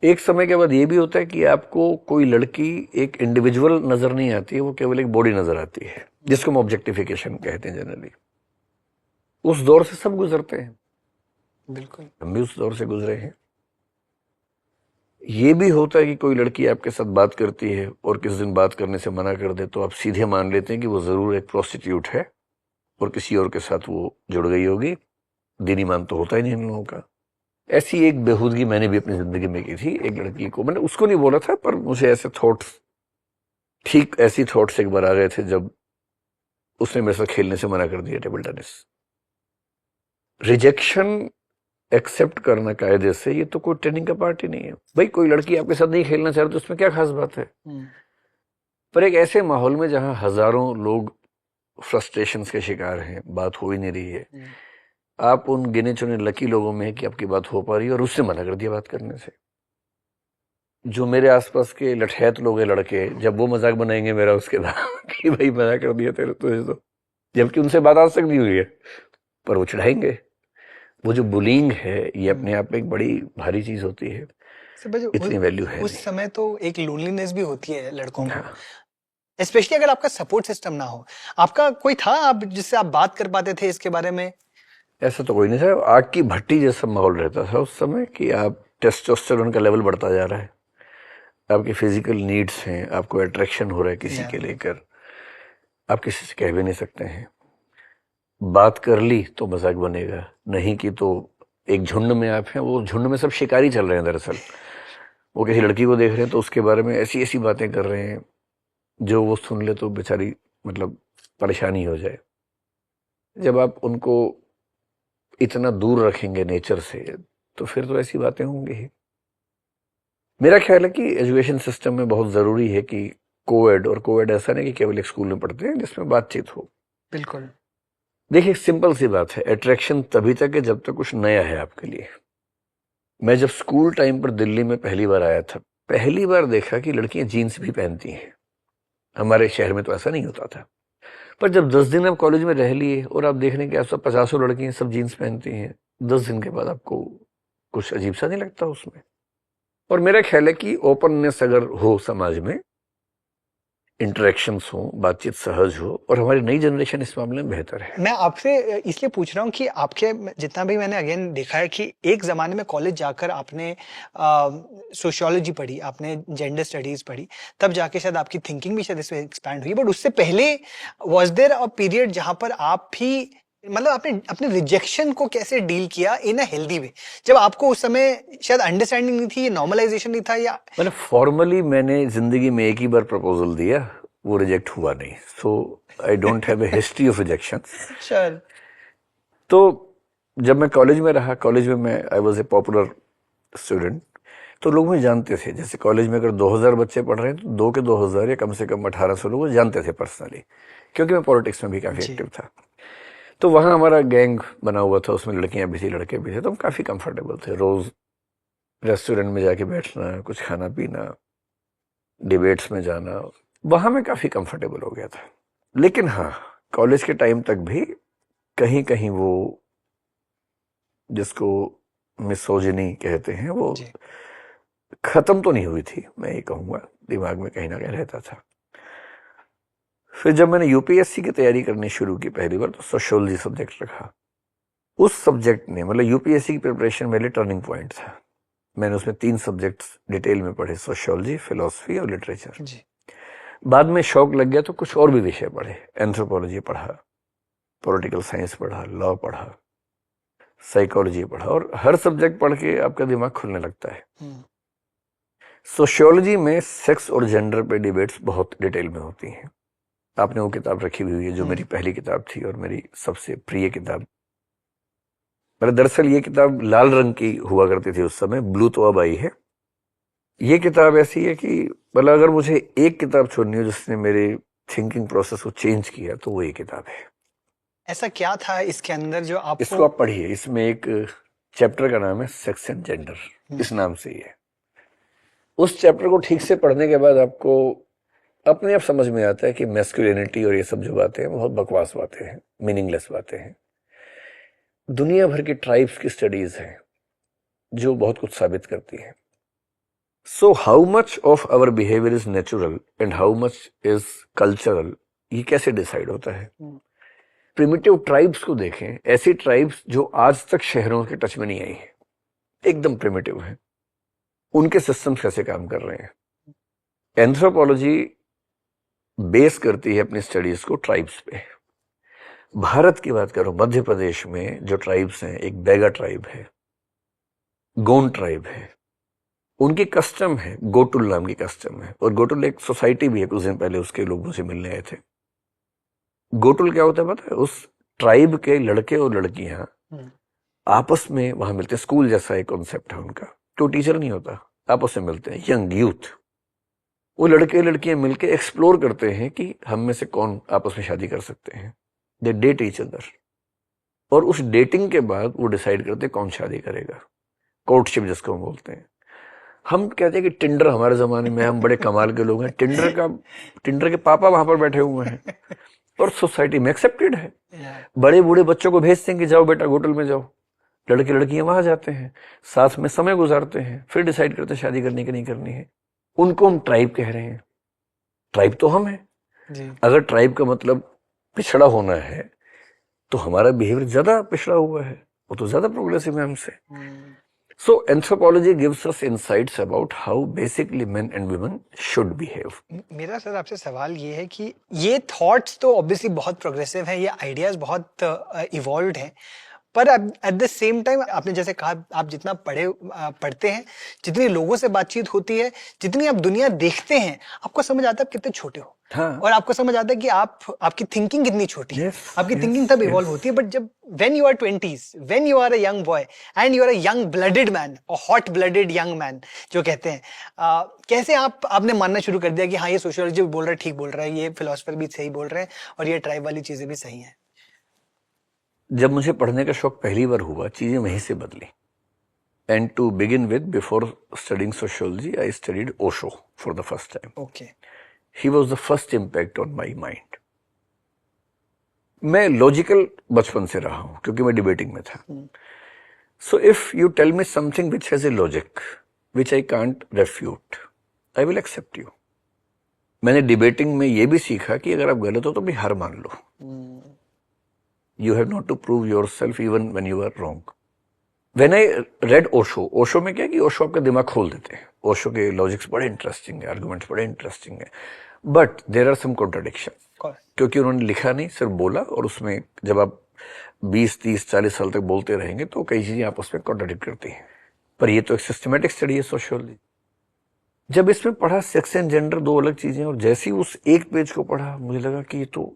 एक समय के बाद ये भी होता है कि आपको कोई लड़की एक इंडिविजुअल नजर नहीं आती है, वो केवल एक बॉडी नजर आती है, जिसको हम ऑब्जेक्टिफिकेशन कहते हैं जनरली। उस दौर से सब गुजरते हैं, बिल्कुल हम भी उस दौर से गुजरे हैं। ये भी होता है कि कोई लड़की आपके साथ बात करती है और किस दिन बात करने से मना कर दे, तो आप सीधे मान लेते हैं कि वो जरूर एक प्रोस्टिट्यूट है और किसी और के साथ वो जुड़ गई होगी। दीनी मान तो होता ही नहीं इन लोगों का। ऐसी एक बेहूदगी मैंने भी अपनी जिंदगी में की थी। एक लड़की को, मैंने उसको नहीं बोला था, पर मुझे ऐसे थॉट्स, ठीक ऐसी थॉट्स एक बार आ गए थे जब उसने मेरे साथ खेलने से मना कर दिया टेबल टेनिस। रिजेक्शन एक्सेप्ट करना कायदे से, ये तो कोई ट्रेनिंग का पार्ट ही नहीं है। भाई कोई लड़की आपके साथ नहीं खेलना चाह रही तो उसमें क्या खास बात है। पर एक ऐसे माहौल में जहां हजारों लोग फ्रस्ट्रेशन के शिकार हैं, बात हो ही नहीं रही है, आप उन गिने चुने लकी लोगों में है कि आपकी बात हो पा रही है और उससे मना कर दिया बात करने से। जो मेरे आसपास के लठैत लोग हैं लड़के, जब वो मजाक बनाएंगे मेरा उसके बाद कि भाई मना कर दिया तेरे तुझे तो, जबकि उनसे बात आज तक नहीं हुई है, पर वो चढ़ाएंगे। वो जो बुलिंग है ये अपने आप में एक बड़ी भारी चीज होती है, इतनी वैल्यू है
उस समय तो एक लोनलीनेस भी होती है लड़कों में,
हाँ।
स्पेशली अगर आपका सपोर्ट सिस्टम ना हो। आपका कोई था आप जिससे आप बात कर पाते थे इसके बारे में?
ऐसा तो कोई नहीं था, आग की भट्टी जैसा माहौल रहता था उस समय कि आप टेस्टोस्टेरोन का लेवल बढ़ता जा रहा है, आपकी फिजिकल नीड्स हैं, आपको अट्रैक्शन हो रहा है किसी के लेकर, आप किसी से कह भी नहीं सकते हैं। बात कर ली तो मजाक बनेगा, नहीं की तो एक झुंड में आप हैं, वो झुंड में सब शिकारी चल रहे हैं दरअसल। वो किसी लड़की को देख रहे हैं तो उसके बारे में ऐसी ऐसी बातें कर रहे हैं जो वो सुन ले तो बेचारी मतलब परेशानी हो जाए। जब आप उनको इतना दूर रखेंगे नेचर से तो फिर तो ऐसी बातें होंगी ही। मेरा ख्याल है कि एजुकेशन सिस्टम में बहुत जरूरी है कि कोएड, और कोएड ऐसा नहीं कि केवल एक स्कूल में पढ़ते हैं जिसमें बातचीत हो।
बिल्कुल।
देखिए सिंपल सी बात है, अट्रैक्शन तभी तक है जब तक कुछ नया है आपके लिए। मैं जब स्कूल टाइम पर दिल्ली में पहली बार आया था, पहली बार देखा कि लड़कियां जीन्स भी पहनती हैं। हमारे शहर में तो ऐसा नहीं होता था, पर जब 10 दिन आप कॉलेज में रह लिए और आप देखने के आसपास 50 लड़कियां सब जीन्स पहनती हैं, 10 दिन के बाद आपको कुछ अजीब सा नहीं लगता उसमें। और मेरा ख्याल है कि ओपननेस अगर हो समाज में, इंटरेक्शंस हो, बातचीत सहज हो, और हमारी नई जनरेशन इस मामले में बेहतर है।
मैं आपसे इसलिए पूछ रहा हूँ कि आपके जितना भी मैंने अगेन देखा है कि एक ज़माने में कॉलेज जाकर आपने सोशियोलॉजी पढ़ी, आपने जेंडर स्टडीज़ पढ़ी, तब जाके शायद आपकी थिंकिंग भी शायद इसमें एक्सपैंड हुई। बट उससे पहले वाज देयर अ पीरियड जहाँ पर आप भी मतलब आपने अपने रिजेक्शन को कैसे डील किया इन अ हेल्दी वे, जब आपको उस समय शायद अंडरस्टैंडिंग नहीं थी, नॉर्मलाइजेशन नहीं था? या
मैंने फॉर्मली मैंने जिंदगी में एक ही बार प्रपोजल दिया, वो रिजेक्ट हुआ नहीं, so I don't have a history of rejection.
Sure.
तो जब मैं कॉलेज में रहा, कॉलेज में मैं I was a popular student, तो लोग मुझे जानते थे। जैसे कॉलेज में अगर 2000 बच्चे पढ़ रहे हैं तो 2 के 2000 या कम से कम 1800 लोग जानते थे पर्सनली, क्योंकि मैं पॉलिटिक्स में भी काफी एक्टिव था। तो वहां हमारा गैंग बना हुआ था, उसमें लड़कियां भी थी लड़के भी थे, तो हम काफी कंफर्टेबल थे। रोज रेस्टोरेंट में जाके बैठना, कुछ खाना पीना, डिबेट्स में जाना, वहां मैं काफी कंफर्टेबल हो गया था। लेकिन हाँ, कॉलेज के टाइम तक भी कहीं कहीं वो जिसको मिसोजिनी कहते हैं वो खत्म तो नहीं हुई थी, मैं ये कहूंगा, दिमाग में कहीं ना कहीं रहता था। फिर जब मैंने यूपीएससी की तैयारी करनी शुरू की पहली बार, तो सोशियोलॉजी सब्जेक्ट रखा। उस सब्जेक्ट ने मतलब यूपीएससी की प्रिपरेशन मेरे लिए टर्निंग पॉइंट था। मैंने उसमें 3 सब्जेक्ट्स डिटेल में पढ़े, सोशियोलॉजी, फिलोसफी और लिटरेचर। बाद में शौक लग गया तो कुछ और भी विषय पढ़े, एंथ्रोपोलॉजी पढ़ा, पॉलिटिकल साइंस पढ़ा, लॉ पढ़ा, साइकोलॉजी पढ़ा, और हर सब्जेक्ट पढ़ के आपका दिमाग खुलने लगता है। सोशियोलॉजी में सेक्स और जेंडर पे डिबेट्स बहुत डिटेल में होती हैं। आपने वो किताब रखी हुई है जो मेरी पहली किताब थी और मेरी सबसे प्रिय किताब। पर दरअसल ये किताब लाल रंग की हुआ करती थी उस समय, ब्लू तो अब आई है। ये किताब ऐसी है कि मतलब अगर मुझे एक किताब चुननी हो जिसने मेरे थिंकिंग प्रोसेस को चेंज किया तो वो ये किताब है।
ऐसा क्या था इसके अंदर जो आपको?
इसको आप पढ़िए, इसमें एक चैप्टर का नाम है सेक्स एंड जेंडर, इस नाम से ही है। उस चैप्टर को ठीक से पढ़ने के बाद आपको अपने आप समझ में आता है कि मैस्कुलिनिटी और ये सब जो बातें हैं बहुत बकवास बातें हैं, मीनिंगलेस बातें हैं। दुनिया भर की ट्राइब्स की स्टडीज हैं जो बहुत कुछ साबित करती हैं। So how much of our behaviour is natural and how much is cultural, ये कैसे डिसाइड होता है? प्रिमिटिव ट्राइब्स को देखें, ऐसी ट्राइब्स जो आज तक शहरों के टच में नहीं आई है, एकदम प्रिमिटिव है, उनके सिस्टम्स कैसे काम कर रहे हैं। एंथ्रोपोलॉजी बेस करती है अपनी स्टडीज को ट्राइब्स पे। भारत की बात करो, मध्य प्रदेश में जो ट्राइब्स हैं, एक बैगा ट्राइब है, गोंड ट्राइब है, उनकी कस्टम है, गोटुल नाम की कस्टम है, और गोटुल एक सोसाइटी भी है, कुछ दिन पहले उसके लोग मुझे मिलने आए थे। गोटुल क्या होता है पता है? उस ट्राइब के लड़के और लड़कियां आपस में वहां मिलते हैं, स्कूल जैसा एक कॉन्सेप्ट है उनका, तो टीचर नहीं होता, आपस में मिलते हैं, यंग यूथ, वो लड़के लड़कियां मिलके एक्सप्लोर करते हैं कि हम में से कौन आपस में शादी कर सकते हैं। दे डेट ईच अदर, और उस डेटिंग के बाद वो डिसाइड करते हैं कौन शादी करेगा, कोर्टशिप जिसको हम बोलते हैं। हम कहते हैं कि टिंडर हमारे जमाने में, हम बड़े कमाल के लोग हैं, टिंडर के पापा वहां पर बैठे हुए हैं और सोसाइटी में एक्सेप्टेड है। बड़े बूढ़े बच्चों को भेजते हैं कि जाओ बेटा होटल में जाओ, लड़के लड़कियां वहां जाते हैं, साथ में समय गुजारते हैं, फिर डिसाइड करते हैं शादी करनी कि नहीं करनी है। उनको हम ट्राइब कह रहे हैं, ट्राइब तो हम हैं। अगर ट्राइब का मतलब पिछड़ा होना है तो हमारा बिहेवियर ज्यादा पिछड़ा हुआ है, वो तो ज्यादा प्रोग्रेसिव है हमसे। So anthropology gives us insights about how basically men and women should behave.
मेरा सर आपसे सवाल ये है कि ये थॉट्स तो ऑब्वियसली बहुत प्रोग्रेसिव हैं, ये आइडियाज बहुत इवॉल्व्ड हैं, पर एट द सेम टाइम आपने जैसे कहा, आप जितना पढ़ते हैं, जितनी लोगों से बातचीत होती है, जितनी आप दुनिया देखते हैं, आपको समझ आता है आप कितने छोटे हो।
हाँ.
और आपको समझ आता है कि आपकी थिंकिंग कितनी छोटी है। आपकी थिंकिंग तब इवॉल्व होती है, बट जब when you are 20s, when you are a young boy and you are a young blooded man, और हॉट ब्लडेड यंग मैन जो कहते हैं, कैसे आपने मानना शुरू कर दिया कि हाँ, ये सोशियोलॉजी बोल रहा है, ठीक बोल रहा है, ये फिलोसफर भी सही बोल रहे हैं, और ये ट्राइब वाली चीजें भी सही हैं?
जब मुझे पढ़ने का शौक पहली बार हुआ, चीजें वहीं से बदली। And to begin with, before studying sociology, I studied Osho for the first time.
Okay.
He was the first impact on my mind. मैं लॉजिकल बचपन से रहा हूं क्योंकि मैं डिबेटिंग में था। So if you tell me something which has a logic which I can't refute, I will accept you. मैंने डिबेटिंग में यह भी सीखा कि अगर आप गलत हो तो भी हार मान लो। You have not to prove yourself even when you are wrong. When I read Osho में क्या कि ओशो आपका दिमाग खोल देते हैं। ओशो के लॉजिक्स बड़े इंटरेस्टिंग है, आर्गुमेंट्स बड़े इंटरेस्टिंग है, but there are some contradiction, क्योंकि उन्होंने लिखा नहीं, सिर्फ बोला, और उसमें जब आप 20, 30, 40 साल तक बोलते रहेंगे तो कई चीजें आपस में कॉन्ट्राडिक्ट करती हैं। पर ये तो एक सिस्टमेटिक स्टडी है सोशियोलॉजी। जब इसमें पढ़ा सेक्स एंड जेंडर दो अलग चीजें, और जैसे ही उस एक पेज को पढ़ा मुझे लगा कि ये तो,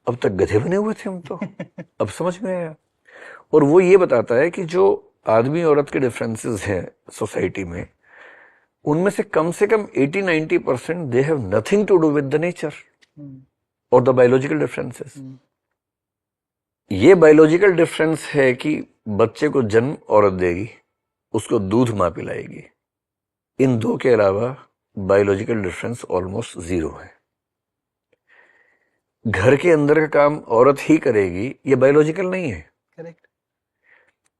अब तक गधे बने हुए थे हम तो, अब समझ में आया। और वो ये बताता है कि जो आदमी औरत के डिफरेंसेस हैं सोसाइटी में, उनमें से कम 80-90% they have nothing to do with the nature और द बायोलॉजिकल डिफरेंसेस। ये बायोलॉजिकल डिफरेंस है कि बच्चे को जन्म औरत देगी, उसको दूध मां पिलाएगी। इन दो के अलावा बायोलॉजिकल डिफरेंस ऑलमोस्ट जीरो है। घर के अंदर का काम औरत ही करेगी, ये बायोलॉजिकल नहीं है। करेक्ट।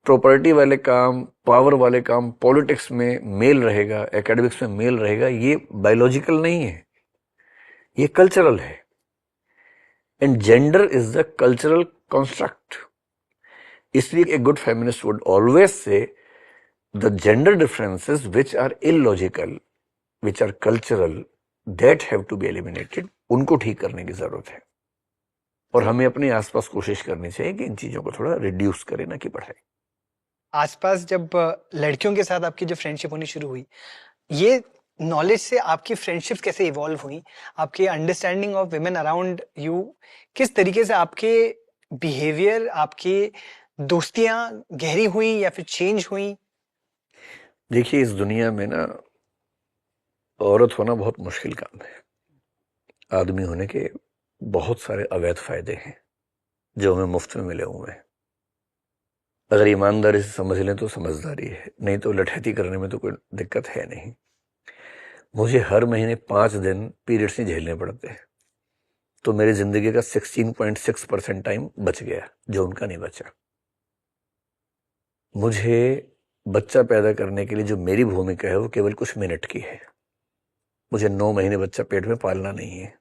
प्रॉपर्टी वाले काम, पावर वाले काम, पॉलिटिक्स में मेल रहेगा, एकेडमिक्स में मेल रहेगा, ये बायोलॉजिकल नहीं है, ये कल्चरल है। And gender is the cultural construct. इसलिए a good feminist would always say the gender differences which are illogical, which are cultural, that have to be eliminated. उनको ठीक करने की जरूरत है, और हमें अपने आसपास कोशिश करनी चाहिए कि इन चीजों को थोड़ा रिड्यूस करें, ना कि बढ़ाएं।
आसपास जब लड़कियों के साथ आपकी जो फ्रेंडशिप होनी शुरू हुई, ये नॉलेज से आपकी फ्रेंडशिप्स कैसे इवॉल्व हुई? आपकी understanding of women around you किस तरीके से, आपके बिहेवियर, आपकी दोस्तियां गहरी हुई या फिर चेंज हुई?
देखिए, इस दुनिया में ना औरत होना बहुत मुश्किल काम है। आदमी होने के बहुत सारे अवैध फायदे हैं जो हमें मुफ्त में मिले हुए हैं। अगर ईमानदारी से समझ लें तो समझदारी है, नहीं तो लठैती करने में तो कोई दिक्कत है नहीं। मुझे हर महीने 5 दिन पीरियड्स नहीं झेलने पड़ते, तो मेरी जिंदगी का 16.6% टाइम बच गया जो उनका नहीं बचा। मुझे बच्चा पैदा करने के लिए जो मेरी भूमिका है वो केवल कुछ मिनट की है। मुझे 9 महीने बच्चा पेट में पालना नहीं है,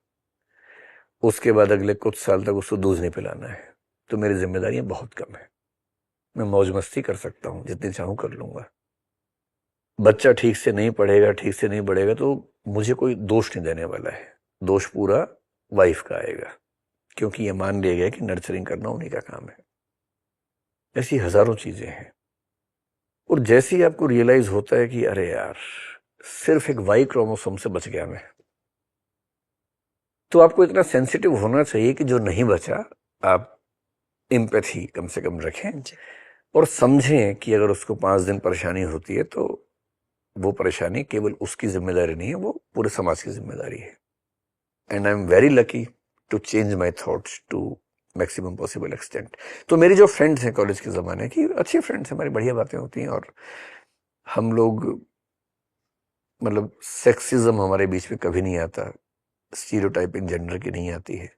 उसके बाद अगले कुछ साल तक उसको दूध नहीं पिलाना है, तो मेरी जिम्मेदारियां बहुत कम है। मैं मौज मस्ती कर सकता हूं, जितनी चाहूं कर लूंगा। बच्चा ठीक से नहीं पढ़ेगा, ठीक से नहीं बढ़ेगा, तो मुझे कोई दोष नहीं देने वाला है। दोष पूरा वाइफ का आएगा, क्योंकि ये मान लिया गया कि नर्चरिंग करना उन्हीं का काम है। ऐसी हजारों चीजें हैं। और जैसे ही आपको रियलाइज होता है कि अरे यार, सिर्फ एक वाई क्रोमोसोम से बच गया मैं, तो आपको इतना सेंसिटिव होना चाहिए कि जो नहीं बचा आप एम्पैथी कम से कम रखें, और समझें कि अगर उसको 5 दिन परेशानी होती है तो वो परेशानी केवल उसकी जिम्मेदारी नहीं है, वो पूरे समाज की जिम्मेदारी है। And I am very lucky to change my thoughts to maximum possible extent. तो मेरी जो फ्रेंड्स हैं कॉलेज के ज़माने की, अच्छी फ्रेंड्स हैं, हमारी बढ़िया बातें होती हैं, और हम लोग मतलब सेक्सिज्म हमारे बीच में कभी नहीं आता, स्टीरियोटाइपिंग जेंडर की नहीं आती है।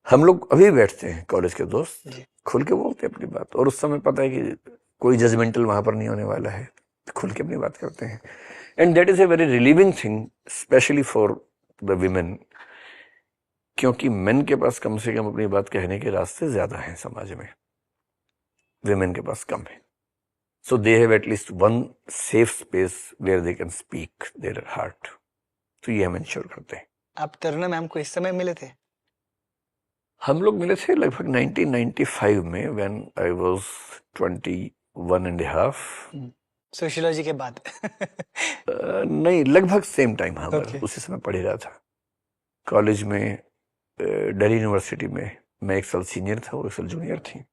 हम लोग अभी बैठते हैं कॉलेज के दोस्त, खुल के बोलते हैं अपनी बात, और उस समय पता है कि कोई जजमेंटल वहां पर नहीं होने वाला है, खुल के अपनी बात करते हैं। And that is a very relieving thing, specially for the women, क्योंकि मेन के पास कम से कम अपनी बात कहने के रास्ते ज्यादा हैं समाज में, विमेन के पास कम है। So they have at least one safe space where they can speak their heart. तो ये हम इंश्योर करते हैं।
आप तरुणा मैम को इस समय मिले थे?
हम लोग मिले थे लगभग 1995 में, when I was 21 and half.
Sociology के बाद?
नहीं, लगभग सेम टाइम। हाँ, उसी समय पढ़ ही रहा था कॉलेज में, दिल्ली यूनिवर्सिटी में। मैं 1 साल सीनियर था, वो 1 साल जूनियर थी।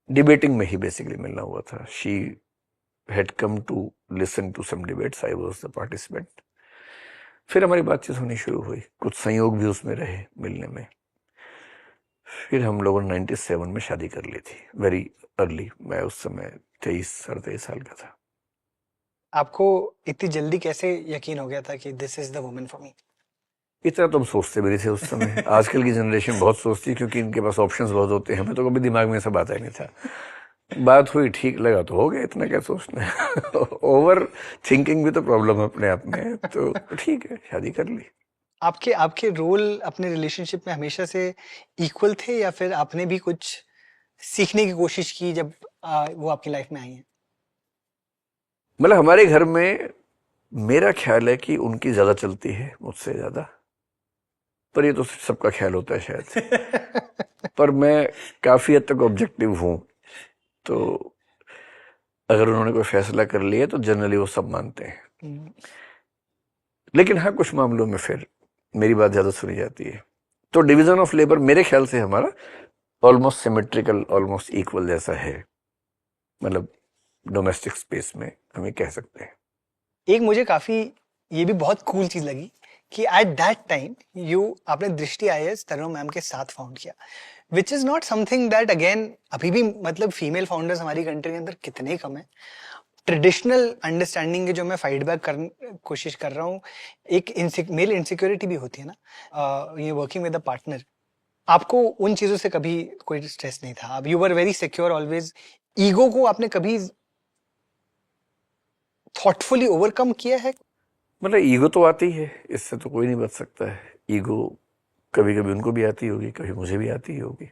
डिबेटिंग में ही बेसिकली मिलना हुआ था। She had come to listen to some debates, I was the participant. फिर हमारी बातचीत होनी शुरू हुई, कुछ संयोग भी उसमें रहे मिलने में। फिर हम लोगों ने 97 में शादी कर ली थी, वेरी अर्ली। मैं उस समय 23 साढ़े 23 साल का था।
आपको इतनी जल्दी कैसे यकीन हो गया था कि this is the woman for me?
इतना तो हम सोचते भी नहीं थे उस समय। आजकल की जनरेशन बहुत सोचती है, क्योंकि इनके पास ऑप्शंस बहुत होते हैं। हमें तो कभी दिमाग में सब आता ही नहीं था। बात हुई, ठीक लगा तो हो गया, इतना क्या सोचना है। ओवर थिंकिंग भी तो प्रॉब्लम है अपने आप में। तो ठीक है, शादी कर ली।
आपके रोल अपने रिलेशनशिप में हमेशा से इक्वल थे, या फिर आपने भी कुछ सीखने की कोशिश की जब वो आपकी लाइफ में आई हैं?
मतलब हमारे घर में मेरा ख्याल है कि उनकी ज्यादा चलती है मुझसे ज्यादा, पर ये तो सबका ख्याल होता है शायद। पर मैं काफी हद तक ऑब्जेक्टिव हूं, तो अगर उन्होंने कोई फैसला कर लिया तो जनरली वो सब मानते हैं। लेकिन हाँ, कुछ मामलों में फिर मेरी बात ज्यादा सुनी जाती है। तो डिवीजन ऑफ लेबर मेरे ख्याल से हमारा ऑलमोस्ट सिमेट्रिकल, ऑलमोस्ट इक्वल जैसा है। मतलब डोमेस्टिक स्पेस में हमें कह सकते हैं।
एक मुझे काफी ये भी बहुत कूल चीज लगी कि एट दैट टाइम आपने दृष्टि आईएएस तरुण मैम के साथ फाउंड किया, which is not something that again अभी भी, मतलब फीमेल फाउंडर्स हमारी कंट्री के अंदर कितने कम है। ट्रेडिशनल अंडरस्टैंडिंग के जो मैं फाइट बैक कोशिश कर रहा हूँ, एक मेल इनसिक्योरिटी भी होती है ना, ये वर्किंग विद अ पार्टनर। आपको उन चीजों से कभी कोई स्ट्रेस नहीं था? आप you were very secure always. Ego को आपने कभी थॉटफुली ओवरकम किया है?
मतलब ईगो तो आती है, इससे तो कोई नहीं बच सकता है। ईगो कभी कभी उनको भी आती होगी, कभी मुझे भी आती होगी।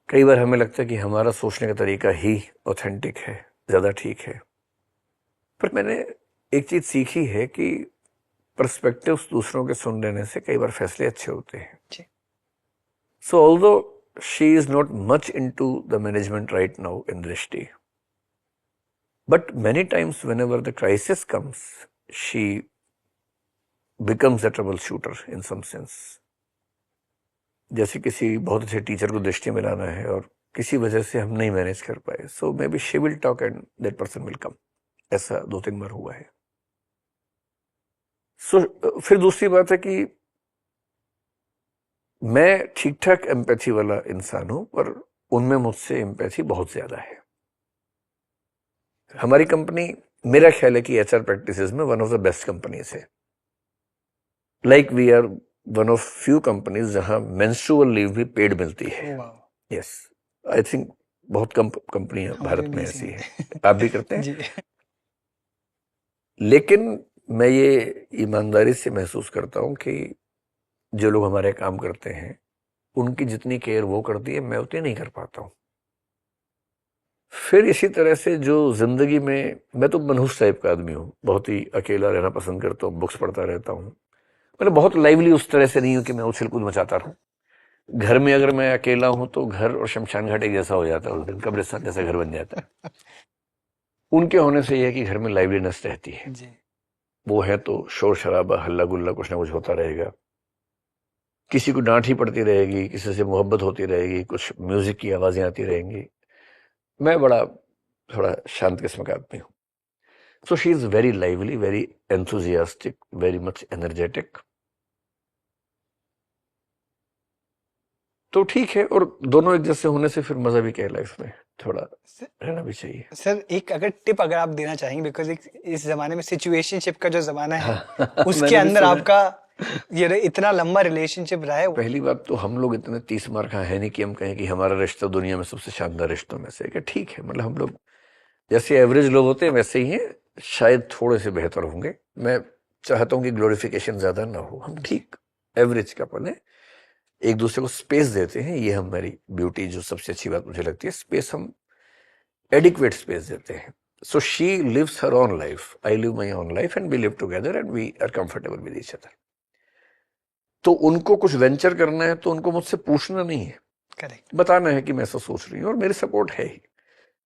कई बार हमें लगता है कि हमारा सोचने का तरीका ही ऑथेंटिक है, ज्यादा ठीक है। पर मैंने एक चीज सीखी है कि पर्सपेक्टिव्स दूसरों के सुन लेने से कई बार फैसले अच्छे होते हैं। सो although she is not much into the management right now in दृष्टि, but many times whenever the crisis comes, she becomes a troubleshooter in some sense. जैसे किसी बहुत अच्छे टीचर को दृष्टि में लाना है और किसी वजह से हम नहीं मैनेज कर पाए, so maybe she will talk and that person will come. ऐसा 2-3 बार हुआ है। So फिर दूसरी बात है कि मैं ठीक ठाक एम्पैथी वाला इंसान हूं, पर उनमें मुझसे एम्पैथी बहुत ज्यादा है। हमारी कंपनी, मेरा ख्याल है कि एचआर प्रैक्टिसेस में one of the best companies है। Like we are one of few companies जहां मेंस्ट्रुअल लीव भी पेड मिलती है। यस, आई थिंक बहुत कम कंपनियां भारत में ऐसी है। आप भी करते हैं? जी। लेकिन मैं ये ईमानदारी से महसूस करता हूं कि जो लोग हमारे काम करते हैं, उनकी जितनी केयर वो करती है, मैं उतनी नहीं कर पाता हूं। फिर इसी तरह से जो जिंदगी में, मैं तो मनहूस टाइप का आदमी हूँ, बहुत ही अकेला रहना पसंद करता हूँ, बुक्स पढ़ता रहता हूँ। मतलब बहुत लाइवली उस तरह से नहीं हूँ कि मैं उछल कूद मचाता रहूँ। घर में अगर मैं अकेला हूँ तो घर और शमशान घाट एक जैसा हो जाता है, उस दिन कब्रिस्तान जैसा घर बन जाता है। उनके होने से यह है कि घर में लाइवलीनेस रहती है। वो है तो शोर शराबा, हल्ला गुल्ला, कुछ ना कुछ होता रहेगा। किसी को डांट ही पड़ती रहेगी, किसी से मोहब्बत होती रहेगी, कुछ म्यूजिक की आवाजें आती रहेंगी। मैं बड़ा थोड़ा शांत किस्म का आदमी हूँ. So she is very lively, very enthusiastic, very much energetic. तो ठीक है, और दोनों एक जैसे होने से फिर मजा भी क्या है लाइफ में, थोड़ा रहना भी चाहिए.
सर एक अगर टिप अगर आप देना चाहेंगे, बिकॉज इस जमाने में सिचुएशनशिप का जो जमाना है उसके
मैंने भी
अंदर
सुना.
आपका ये इतना लंबा रिलेशनशिप रहा है.
पहली बात तो हम लोग इतने 30 मार खा है नहीं कि हम कहें कि हमारा रिश्ता दुनिया में सबसे शानदार रिश्तों में से है. ठीक है, मतलब हम लोग जैसे एवरेज लोग होते हैं वैसे ही हैं, शायद थोड़े से बेहतर होंगे. मैं चाहता हूं कि ग्लोरिफिकेशन ज्यादा ना हो, हम ठीक एवरेज कपल है, एक दूसरे को स्पेस देते हैं. ये हमारी ब्यूटी जो सबसे अच्छी बात मुझे लगती है, स्पेस हम एडिक्वेट स्पेस देते हैं. So she lives her own life, I live my own life, and we live together and we are comfortable with each other. तो उनको कुछ वेंचर करना है तो उनको मुझसे पूछना नहीं है,
करेक्ट,
बताना है कि मैं ऐसा सोच रही हूँ और मेरी सपोर्ट है ही.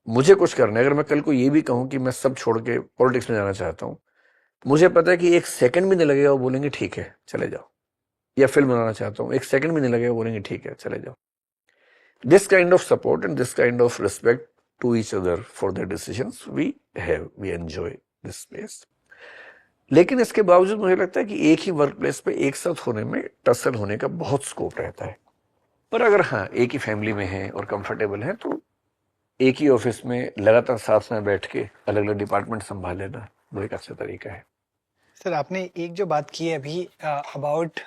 मुझे कुछ करना है, अगर मैं कल को ये भी कहूं कि मैं सब छोड़ के पॉलिटिक्स में जाना चाहता हूं, मुझे पता है कि एक सेकंड भी नहीं लगेगा वो बोलेंगे ठीक है चले जाओ. या फिल्म बनाना चाहता हूं, एक सेकंड भी नहीं लगेगा, बोलेंगे ठीक है चले जाओ. This kind of support and this kind of respect to each other for their decisions we have, we enjoy this space. लेकिन इसके बावजूद मुझे लगता है कि एक ही वर्क प्लेस पे एक साथ होने में टसल होने का बहुत स्कोप रहता है. पर अगर हाँ एक ही फैमिली में है और कंफर्टेबल है तो एक ही ऑफिस में लगातार साथ में बैठ के अलग अलग डिपार्टमेंट संभाल लेना वो एक अच्छा तरीका है.
सर आपने एक जो बात की है अभी अबाउट,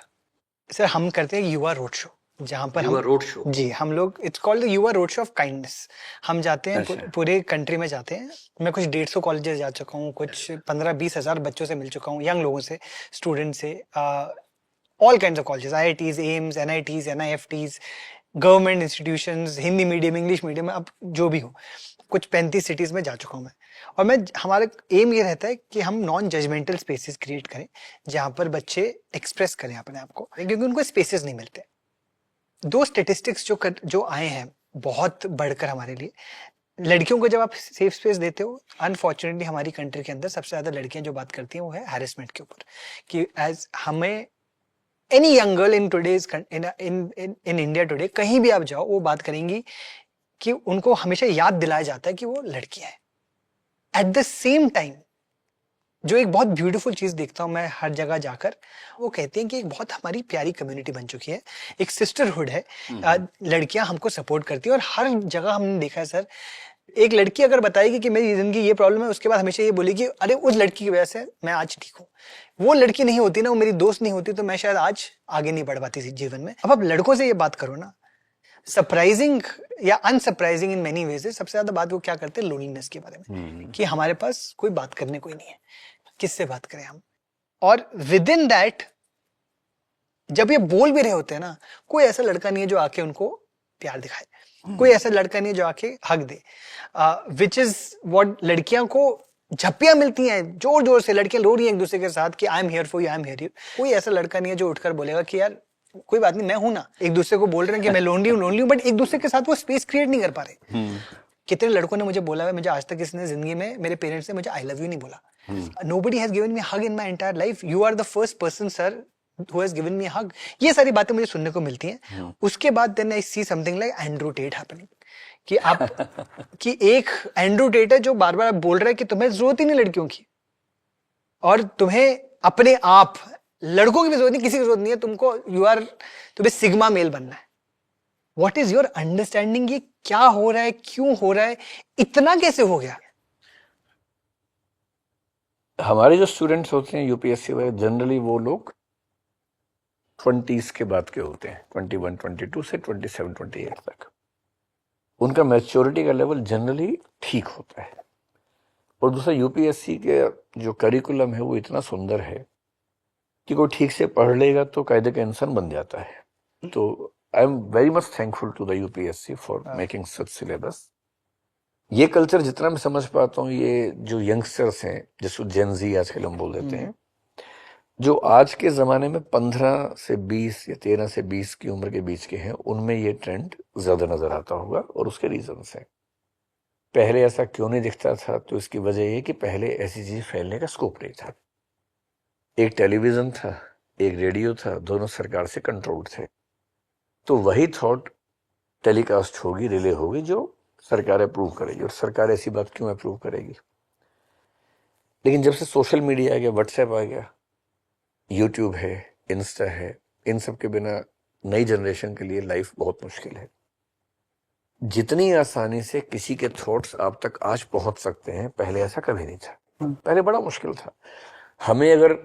सर हम करते हैं युवा रोड शो, जहाँ पर
युवा
हम
रोड शो,
जी हम लोग इट्स कॉल्ड द युवा रोड शो ऑफ काइंडनेस. हम जाते हैं
अच्छा.
पूरे कंट्री में जाते हैं. मैं कुछ 150 कॉलेजेस जा चुका हूँ, कुछ 15-20 हज़ार बच्चों से मिल चुका हूँ, यंग लोगों से, स्टूडेंट से, all kinds of colleges, IITs, AIIMS, NITs, NIFTs, government institutions, Hindi medium, English medium, अब जो भी हो, कुछ 35 सिटीज में जा चुका हूँ मैं. और मैं हमारा एम ये रहता है कि हम नॉन जजमेंटल स्पेसेस क्रिएट करें जहाँ पर बच्चे एक्सप्रेस करें अपने आप को, क्योंकि उनको स्पेसेस नहीं मिलते. दो स्टेटिस्टिक्स जो आए हैं बहुत बढ़कर हमारे लिए, लड़कियों को जब आप सेफ स्पेस देते हो, अनफॉर्चुनेटली हमारी कंट्री के अंदर सबसे ज्यादा लड़कियां जो बात करती हैं वो है हैरेसमेंट के ऊपर, कि एज हमें any young girl in today's in India today कहीं भी आप जाओ वो बात करेंगी कि उनको हमेशा याद दिलाया जाता है कि वो लड़कियां हैं. एट द सेम टाइम जो एक बहुत ब्यूटीफुल चीज देखता हूं मैं हर जगह जाकर, वो कहते हैं कि एक बहुत हमारी प्यारी कम्युनिटी बन चुकी है, एक सिस्टरहुड है. लड़कियां हमको सपोर्ट करती है और हर जगह हमने देखा है सर, एक लड़की अगर बताएगी कि मेरी जिंदगी ये प्रॉब्लम है, उसके बाद हमेशा ये बोलेगी अरे उस लड़की की वजह से मैं आज ठीक हूँ. वो लड़की नहीं होती ना, वो मेरी दोस्त नहीं होती तो मैं शायद आज आगे नहीं बढ़ पाती जीवन में. अब आप लड़कों से ये बात करो ना, सरप्राइजिंग या अनसरप्राइजिंग इन मेनी वेज, सबसे ज्यादा बात वो क्या करते हैं लोनलीनेस के बारे में, कि हमारे पास कोई बात करने कोई नहीं है, किससे बात करें हम. और विद इन दैट जब ये बोल भी रहे होते हैं ना, कोई ऐसा लड़का नहीं है जो आके उनको प्यार दिखाए, कोई ऐसा लड़का नहीं है जो आके हक दे, विच इज व्हाट लड़कियां को झप्पियां मिलती हैं जोर जोर से, लड़कियां रो रही हैं एक दूसरे के साथ कि I am here for you, I am here. कोई ऐसा लड़का नहीं है जो उठकर बोलेगा कि यार कोई बात नहीं मैं हूं ना. एक दूसरे को बोल रहे हैं कि मैं लोनली हूं, बट एक दूसरे के साथ वो स्पेस क्रिएट नहीं कर पा रहे. कितने लड़कों ने मुझे बोला है, मुझे आज तक किसी ने जिंदगी में, मेरे पेरेंट्स ने मुझे आई लव यू नहीं बोला. Nobody has given me hug in my entire life. You are the first person sir who has given me a hug. ये सारी बातें मुझे सुनने को मिलती हैं. उसके बाद then I see something like Andrew Tate happening, कि आप कि एक एंड्रू टेट है जो बार बार बोल रहा है कि तुम्हें जरूरत ही नहीं लड़कियों की, और तुम्हें अपने आप, लड़कों की भी जरूरत नहीं, किसी की जरूरत नहीं है तुमको, तुम्हें सिग्मा मेल बनना है. व्हाट इज योर अंडरस्टैंडिंग, ये क्या हो रहा है, क्यों हो रहा है, इतना कैसे हो गया?
हमारे जो स्टूडेंट्स होते हैं यूपीएससी वाले, जनरली वो लोग 20s के बाद के होते हैं, 21, 22 से 27, 28 तक. उनका मैच्योरिटी का लेवल जनरली ठीक होता है. और दूसरा, यूपीएससी के जो करिकुलम है वो इतना सुंदर है कि कोई ठीक से पढ़ लेगा तो कायदे का इंसान बन जाता है. तो I am very much thankful to the UPSC for making such syllabus. ये कल्चर जितना मैं समझ पाता हूँ, ये जो यंगस्टर्स हैं जिसको जेन जी आजकल हम बोल देते हैं, जो आज के ज़माने में 15 से 20 या 13 से 20 की उम्र के बीच के हैं, उनमें ये ट्रेंड ज़्यादा नज़र आता होगा. और उसके रीजंस हैं. पहले ऐसा क्यों नहीं दिखता था, तो इसकी वजह ये कि पहले ऐसी चीज़ फैलने का स्कोप नहीं था. एक टेलीविज़न था, एक रेडियो था, दोनों सरकार से कंट्रोल्ड थे. तो वही थॉट टेलीकास्ट होगी, रिले होगी, जो सरकार अप्रूव करेगी, और सरकार ऐसी बात क्यों अप्रूव करेगी? लेकिन जब से सोशल मीडिया आ गया, व्हाट्सएप आ गया, यूट्यूब है, इंस्टा है, इन सब के बिना नई जनरेशन के लिए लाइफ बहुत मुश्किल है। जितनी आसानी से किसी के थॉट्स आप तक आज पहुंच सकते हैं, पहले ऐसा कभी नहीं था। पहले बड़ा मुश्किल था। हमें अगर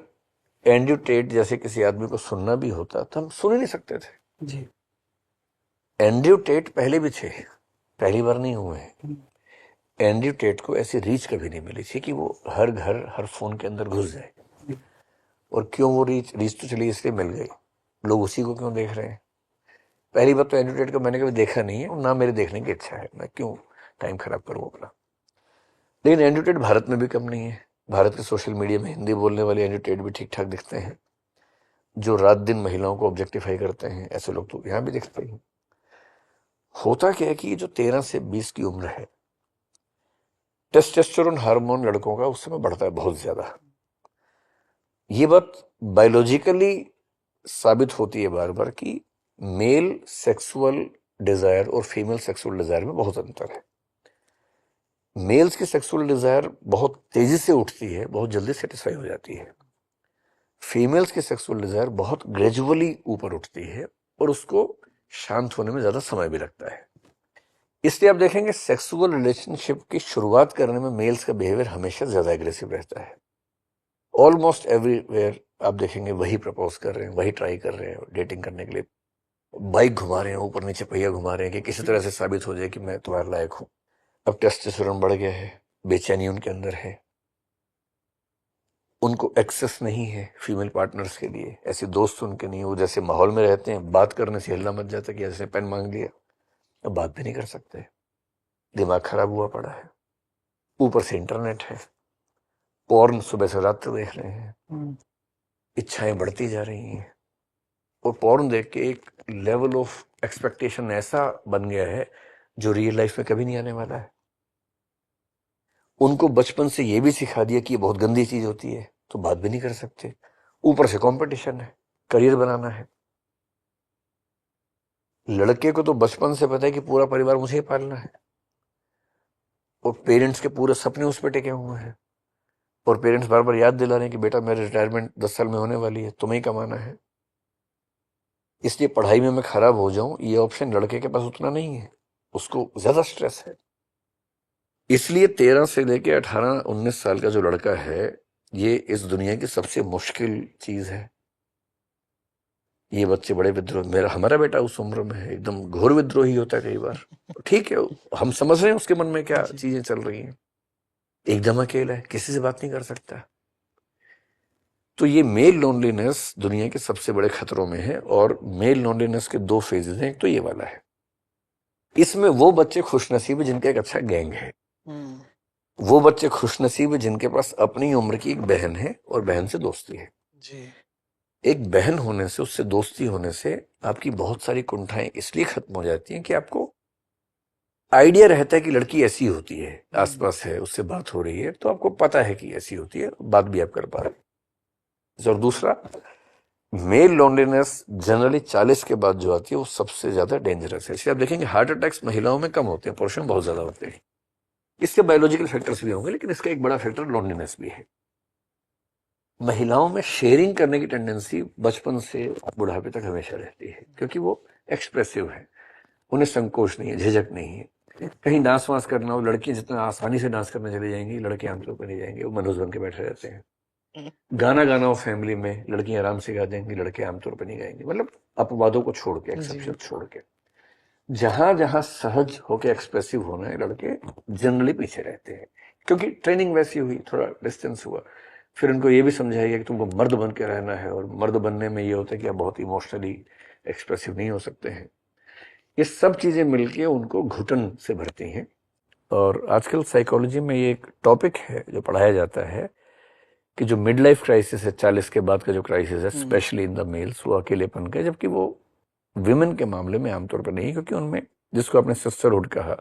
एंड्रयू टेट जैसे किसी आदमी को सुनना भी होता तो हम सुन ही नहीं सकते थे
जी।
एंड्रयू टेट पहले भी थे, पहली बार नहीं हुए हैं। एंड्रयू टेट को ऐसी रीच कभी नहीं मिली थी कि वो हर घर हर फोन के अंदर घुस जाए। और क्यों वो रीच तो चली इसलिए मिल गई, लोग उसी को क्यों देख रहे हैं? पहली बात तो एंड्रयू टेट को मैंने कभी देखा नहीं है, और ना मेरे देखने की इच्छा है, मैं क्यों टाइम खराब करूँ अपना। लेकिन एंड्रयू टेट भारत में भी कम नहीं है। भारत के सोशल मीडिया में हिंदी बोलने वाले एंड्रयू टेट भी ठीक ठाक दिखते हैं। जो रात दिन महिलाओं को ऑब्जेक्टिफाई करते हैं, ऐसे लोग तो यहाँ भी दिखते हैं। होता क्या है कि ये जो 13 से 20 की उम्र है, टेस्टोस्टेरोन हार्मोन लड़कों का उस समय बढ़ता है बहुत ज्यादा। ये बात बायोलॉजिकली साबित होती है बार बार कि मेल सेक्सुअल डिजायर और फीमेल सेक्सुअल डिजायर में बहुत अंतर है। मेल्स की सेक्सुअल डिजायर बहुत तेजी से उठती है, बहुत जल्दी सेटिस्फाई हो जाती है। फीमेल्स की सेक्सुअल डिजायर बहुत ग्रेजुअली ऊपर उठती है, और उसको शांत होने में ज्यादा समय भी लगता है। इसलिए आप देखेंगे सेक्सुअल रिलेशनशिप की शुरुआत करने में मेल्स का बिहेवियर हमेशा ज्यादा एग्रेसिव रहता है। ऑलमोस्ट एवरीवेयर आप देखेंगे वही प्रपोज कर रहे हैं, वही ट्राई कर रहे हैं डेटिंग करने के लिए, बाइक घुमा रहे हैं, ऊपर नीचे पहिया घुमा रहे हैं कि किसी तरह से साबित हो जाए कि मैं तुम्हारे लायक हूं। अब टेस्टोस्टेरोन बढ़ गया है, बेचैनी उनके अंदर है, उनको एक्सेस नहीं है फीमेल पार्टनर्स के लिए, ऐसे दोस्त उनके नहीं। वो जैसे माहौल में रहते हैं, बात करने से हिलना मच जाता है कि जैसे पेन मांग लिया, अब बात भी नहीं कर सकते, दिमाग खराब हुआ पड़ा है। ऊपर से इंटरनेट है, पॉर्न सुबह से रात तक देख रहे हैं, इच्छाएं बढ़ती जा रही हैं, और पॉर्न देख के एक लेवल ऑफ एक्सपेक्टेशन ऐसा बन गया है जो रियल लाइफ में कभी नहीं आने वाला है। उनको बचपन से ये भी सिखा दिया कि ये बहुत गंदी चीज होती है, तो बात भी नहीं कर सकते। ऊपर से कंपटीशन है, करियर बनाना है। लड़के को तो बचपन से पता है कि पूरा परिवार मुझे ही पालना है, और पेरेंट्स के पूरे सपने उस पर टिके हुए हैं, और पेरेंट्स बार बार याद दिला रहे हैं कि बेटा मेरी रिटायरमेंट 10 साल में होने वाली है, तुम्हें ही कमाना है। इसलिए पढ़ाई में मैं खराब हो जाऊं, ये ऑप्शन लड़के के पास उतना नहीं है, उसको ज्यादा स्ट्रेस है। इसलिए 13 से लेके 18-19 साल का जो लड़का है, ये इस दुनिया की सबसे मुश्किल चीज है। ये बच्चे बड़े विद्रोह, हमारा बेटा उस उम्र में है, एकदम घोर विद्रोही होता है कई बार। ठीक है, हम समझ रहे हैं उसके मन में क्या चीजें चल रही हैं। एकदम अकेला है, किसी से बात नहीं कर सकता। तो ये मेल लोनलीनेस दुनिया के सबसे बड़े खतरों में है, और मेल लोनलीनेस के 2 फेजेस हैं। एक तो ये वाला है, इसमें वो बच्चे खुशनसीब है जिनका एक अच्छा गैंग है, वो बच्चे खुशनसीब है जिनके पास अपनी उम्र की एक बहन है और बहन से दोस्ती है जी। एक बहन होने से, उससे दोस्ती होने से आपकी बहुत सारी कुंठाएं इसलिए खत्म हो जाती हैं कि आपको आइडिया रहता है कि लड़की ऐसी होती है, आसपास है, उससे बात हो रही है, तो आपको पता है कि ऐसी होती है, बात भी आप कर पा रहे हैं। और दूसरा, मेल लोनलीनेस जनरली 40 के बाद जो आती है वो सबसे ज्यादा डेंजरस है। इसलिए आप देखेंगे हार्ट अटैक्स महिलाओं में कम होते हैं, पुरुषों में बहुत ज्यादा होते हैं। इसके बायोलॉजिकल फैक्टर्स भी होंगे, लेकिन इसका एक बड़ा फैक्टर लोनलीनेस भी है। महिलाओं में शेयरिंग करने की टेंडेंसी बचपन से बुढ़ापे तक हमेशा रहती है, क्योंकि वो एक्सप्रेसिव है, उन्हें संकोच नहीं है, झिझक नहीं है। कहीं डांस वांस करना हो, लड़कियां जितना आसानी से डांस करने चली जाएंगी, लड़के आमतौर पर नहीं जाएंगे, वो मनोज बन के बैठे रहते हैं। गाना गाना हो फैमिली में, लड़कियां आराम से गा देंगी, लड़के आमतौर पर नहीं गाएंगे। मतलब अपवादों को छोड़ के, एक्सेप्शन छोड़ के, जहां जहां सहज होके एक्सप्रेसिव होना है, लड़के जनरली पीछे रहते हैं, क्योंकि ट्रेनिंग वैसी हुई, थोड़ा डिस्टेंस हुआ। फिर उनको ये भी समझाया गया कि तुमको मर्द बन के रहना है, और मर्द बनने में ये होता है कि आप बहुत इमोशनली एक्सप्रेसिव नहीं हो सकते हैं। ये सब चीजें मिलके उनको घुटन से भरती हैं। और आजकल साइकोलॉजी में ये एक टॉपिक है जो पढ़ाया जाता है कि जो मिड लाइफ क्राइसिस है, 40 के बाद का जो क्राइसिस है, स्पेशली इन द मेल्स, वो अकेलेपन का, जबकि वो विमेन के मामले में आमतौर पर नहीं, क्योंकि उनमें, जिसको आपने सिस्टरहुड कहा,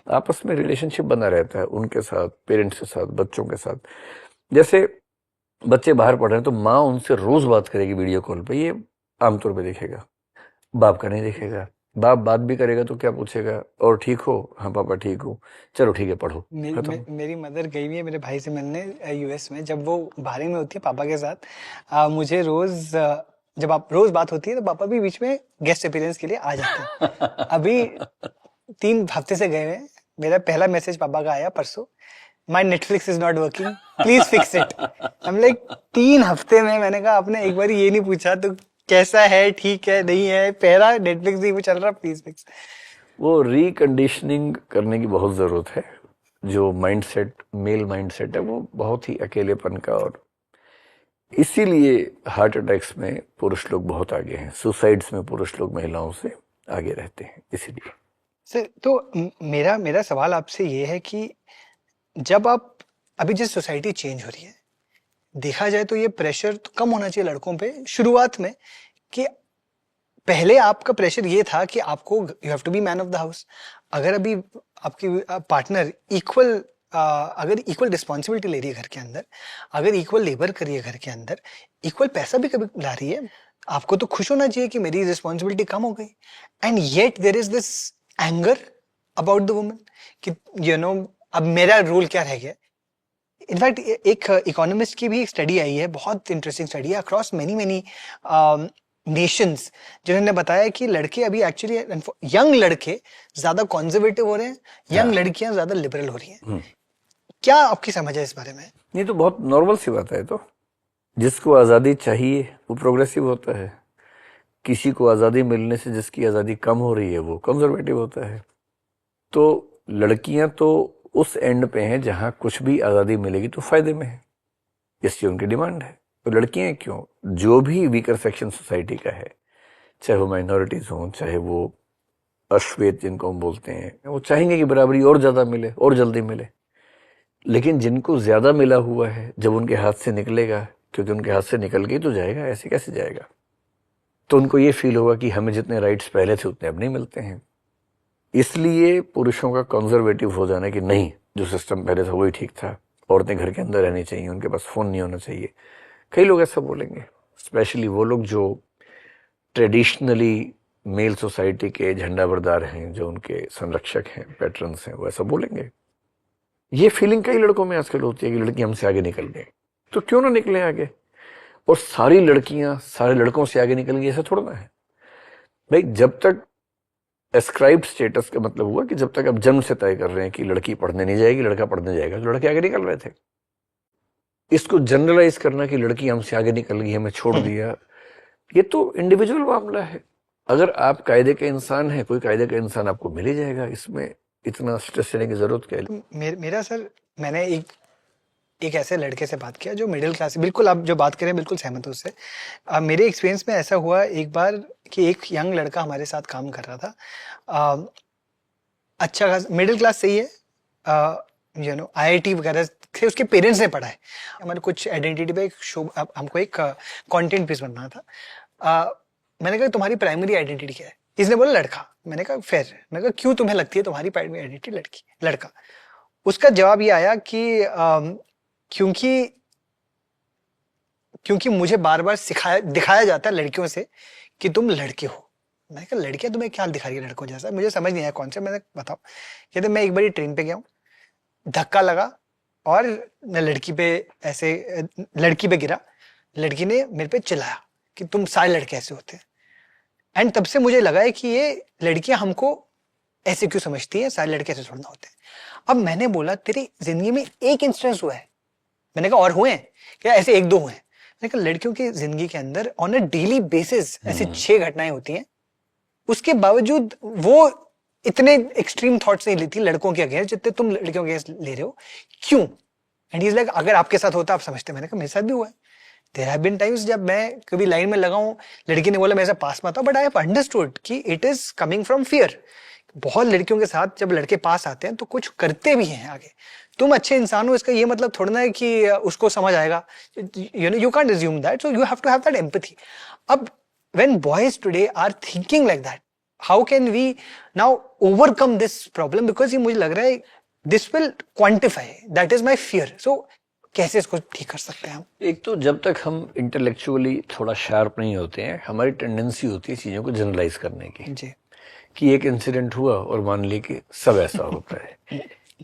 आपस में रिलेशनशिप बना रहता है उनके साथ, पेरेंट्स के साथ, बच्चों के साथ। जैसे बच्चे बाहर पढ़ रहे हैं तो माँ उनसे रोज बात करेगी वीडियो कॉल पे, ये आमतौर पे देखेगा, बाप का नहीं देखेगा। बाप बात भी करेगा तो क्या पूछेगा, और ठीक हो? हाँ पापा ठीक हूँ, चलो ठीक है पढ़ो, खत्म।
मेरी मदर गई हुई है मेरे भाई से मिलने यूएस में। जब वो बाहर में होती है पापा के साथ, मुझे रोज जब आप रोज बात होती है तो पापा भी बीच में गेस्ट अपीयरेंस के लिए आ जाते हैं। अभी 3 हफ्ते से गए हुए हैं। मेरा पहला मैसेज पापा का आया परसों, my Netflix is not working, please fix it. हम लाइक 3 हफ्ते में मैंने कहा आपने एक बार ये नहीं पूछा तो कैसा है, ठीक है नहीं है, पहला नेटफ्लिक्स नहीं चल रहा, प्लीज फिक्स।
वो रिकंडीशनिंग करने की बहुत जरूरत है। जो माइंडसेट, मेल माइंडसेट है, वो बहुत ही अकेलेपन का, और इसीलिए हार्ट अटैक्स में पुरुष लोग बहुत आगे हैं, सुसाइड्स में पुरुष लोग महिलाओं से आगे रहते हैं, इसीलिए।
सर तो मेरा मेरा सवाल आपसे ये है कि जब आप अभी जिस सोसाइटी चेंज हो रही है, देखा जाए तो ये प्रेशर तो कम होना चाहिए लड़कों पे शुरुआत में, कि पहले आपका प्रेशर ये था कि आपको you have to be man of the house. अगर अभी आपकी पार्टनर अगर इक्वल रिस्पॉन्सिबिलिटी ले रही है घर के अंदर, अगर इक्वल लेबर कर रही है घर के अंदर, इक्वल पैसा भी कभी ला रही है, आपको तो खुश होना चाहिए कि मेरी रिस्पॉन्सिबिलिटी कम हो गई। And yet there is this anger about the woman कि अब मेरा रोल क्या रह गया। इनफैक्ट एक इकोनॉमिस्ट की भी एक स्टडी आई है, बहुत इंटरेस्टिंग स्टडी है, अक्रॉस मेनी नेशंस, जिन्होंने बताया कि लड़के अभी एक्चुअली, यंग लड़के ज्यादा कंजर्वेटिव हो रहे हैं, यंग लड़कियां ज्यादा लिबरल हो रही हैं। क्या आपकी समझ है इस बारे में?
ये तो बहुत नॉर्मल सी बात है। तो जिसको आजादी चाहिए वो प्रोग्रेसिव होता है, किसी को आजादी मिलने से जिसकी आजादी कम हो रही है वो कंजर्वेटिव होता है। तो लड़कियां तो उस एंड पे हैं जहां कुछ भी आजादी मिलेगी तो फायदे में है, इसकी उनकी डिमांड है। तो लड़कियां क्यों, जो भी वीकर सेक्शन सोसाइटी का है, चाहे वो माइनॉरिटीज हों, चाहे वो अश्वेत जिनको हम बोलते हैं, वो चाहेंगे कि बराबरी और ज्यादा मिले और जल्दी मिले। लेकिन जिनको ज्यादा मिला हुआ है, जब उनके हाथ से निकलेगा, क्योंकि उनके हाथ से निकल के तो जाएगा, ऐसे कैसे जाएगा, तो उनको ये फील होगा कि हमें जितने राइट्स पहले थे उतने अब नहीं मिलते हैं। इसलिए पुरुषों का कंजर्वेटिव हो जाना कि नहीं, जो सिस्टम पहले था वही ठीक था, औरतें घर के अंदर रहनी चाहिए, उनके पास फोन नहीं होना चाहिए। कई लोग ऐसा बोलेंगे, स्पेशली वो लोग जो ट्रेडिशनली मेल सोसाइटी के झंडा बरदार हैं, जो उनके संरक्षक हैं, पैट्रन्स हैं, वो ऐसा बोलेंगे। ये फीलिंग कई लड़कों में आजकल होती है कि लड़की हमसे आगे निकल गई, तो क्यों ना निकले आगे। और सारी लड़कियां सारे लड़कों से आगे निकल गई, ऐसा थोड़ा ना है भाई। जब तक एस्क्राइब्ड स्टेटस का मतलब हुआ कि जब तक आप जन्म से तय कर रहे हैं कि लड़की पढ़ने नहीं जाएगी, लड़का पढ़ने जाएगा, तो लड़के आगे निकल रहे थे। इसको जनरलाइज करना कि लड़की हमसे आगे निकल गई, हमें छोड़ दिया, ये तो इंडिविजुअल मामला है। अगर आप कायदे के इंसान हैं, कोई कायदे का इंसान आपको मिल ही जाएगा, इसमें इतना स्ट्रेस लेने की जरूरत क्या है?
मेरा सर, मैंने एक ऐसे लड़के से बात किया जो मिडिल क्लास, बिल्कुल आप जो बात करें बिल्कुल सहमत हूँ उससे। मेरे एक्सपीरियंस में ऐसा हुआ एक बार कि एक यंग लड़का हमारे साथ काम कर रहा था, अच्छा खास मिडिल क्लास सही है, IIT वगैरह से उसके पेरेंट्स ने पढ़ा है। हमारे कुछ आइडेंटिटी पे एक शो, हमको एक कंटेंट पीस बनना था। मैंने कहा तुम्हारी प्राइमरी आइडेंटिटी क्या है? इसने बोला लड़का। मैंने कहा फेयर। मैंने कहा क्यों तुम्हें लगती है तुम्हारी प्राइमरी आइडेंटिटी लड़का? उसका जवाब ये आया कि क्योंकि मुझे बार बार दिखाया जाता है लड़कियों से कि तुम लड़के हो। मैंने कहा लड़कियां तुम्हें क्या दिखा रही है लड़कों जैसा? मुझे समझ नहीं आया कौन से। मैंने बताओ। कहते मैं एक बार ट्रेन पे गया हूँ, धक्का लगा और मैं लड़की पे गिरा। लड़की ने मेरे पे चिल्लाया कि तुम सारे लड़के ऐसे होते हैं। एंड तब से मुझे लगा है कि ये लड़कियां हमको ऐसे क्यों समझती है, सारे लड़के ऐसे थोड़ा ना होते हैं। अब मैंने बोला तेरी जिंदगी में एक इंस्टेंस हुआ है? मैंने कहा और हुए हैं क्या? ऐसे 1-2 हुए हैं। मैंने कहा लड़कियों की जिंदगी के अंदर ऑन अ डेली बेसिस ऐसे 6 घटनाएं होती हैं, उसके बावजूद वो इतने एक्सट्रीम थॉट्स नहीं लेती लड़कों के अगेंस्ट जितने तुम लड़कियों के अगेंस्ट ले रहे हो, क्यों? एंड ही इज लाइक अगर आपके साथ होता आप समझते। मैंने कहा मेरे साथ भी हुआ है। देयर हैव बीन टाइम्स जब मैं कभी लाइन में लगा हूं, लड़की ने बोला मेरे से पास मत आओ, बट आई हैव अंडरस्टूड कि it is coming from fear. बहुत लड़कियों के साथ जब लड़के पास आते हैं तो कुछ करते भी हैं आगे। तुम अच्छे इंसान हो इसका ये मतलब थोड़ा ना है कि उसको समझ आएगा, you can't assume that, so you have to have that empathy. अब when boys today are thinking like that, how can we now overcome this problem? Because ये मुझे लग रहा है this will quantify, that is my fear. So कैसे इसको ठीक कर सकते हैं हम?
एक तो जब तक हम इंटेलेक्चुअली थोड़ा शार्प नहीं होते हैं, हमारी टेंडेंसी होती है चीजों को जनरलाइज करने की,
जी,
कि एक इंसिडेंट हुआ और मान ली कि सब ऐसा होता है।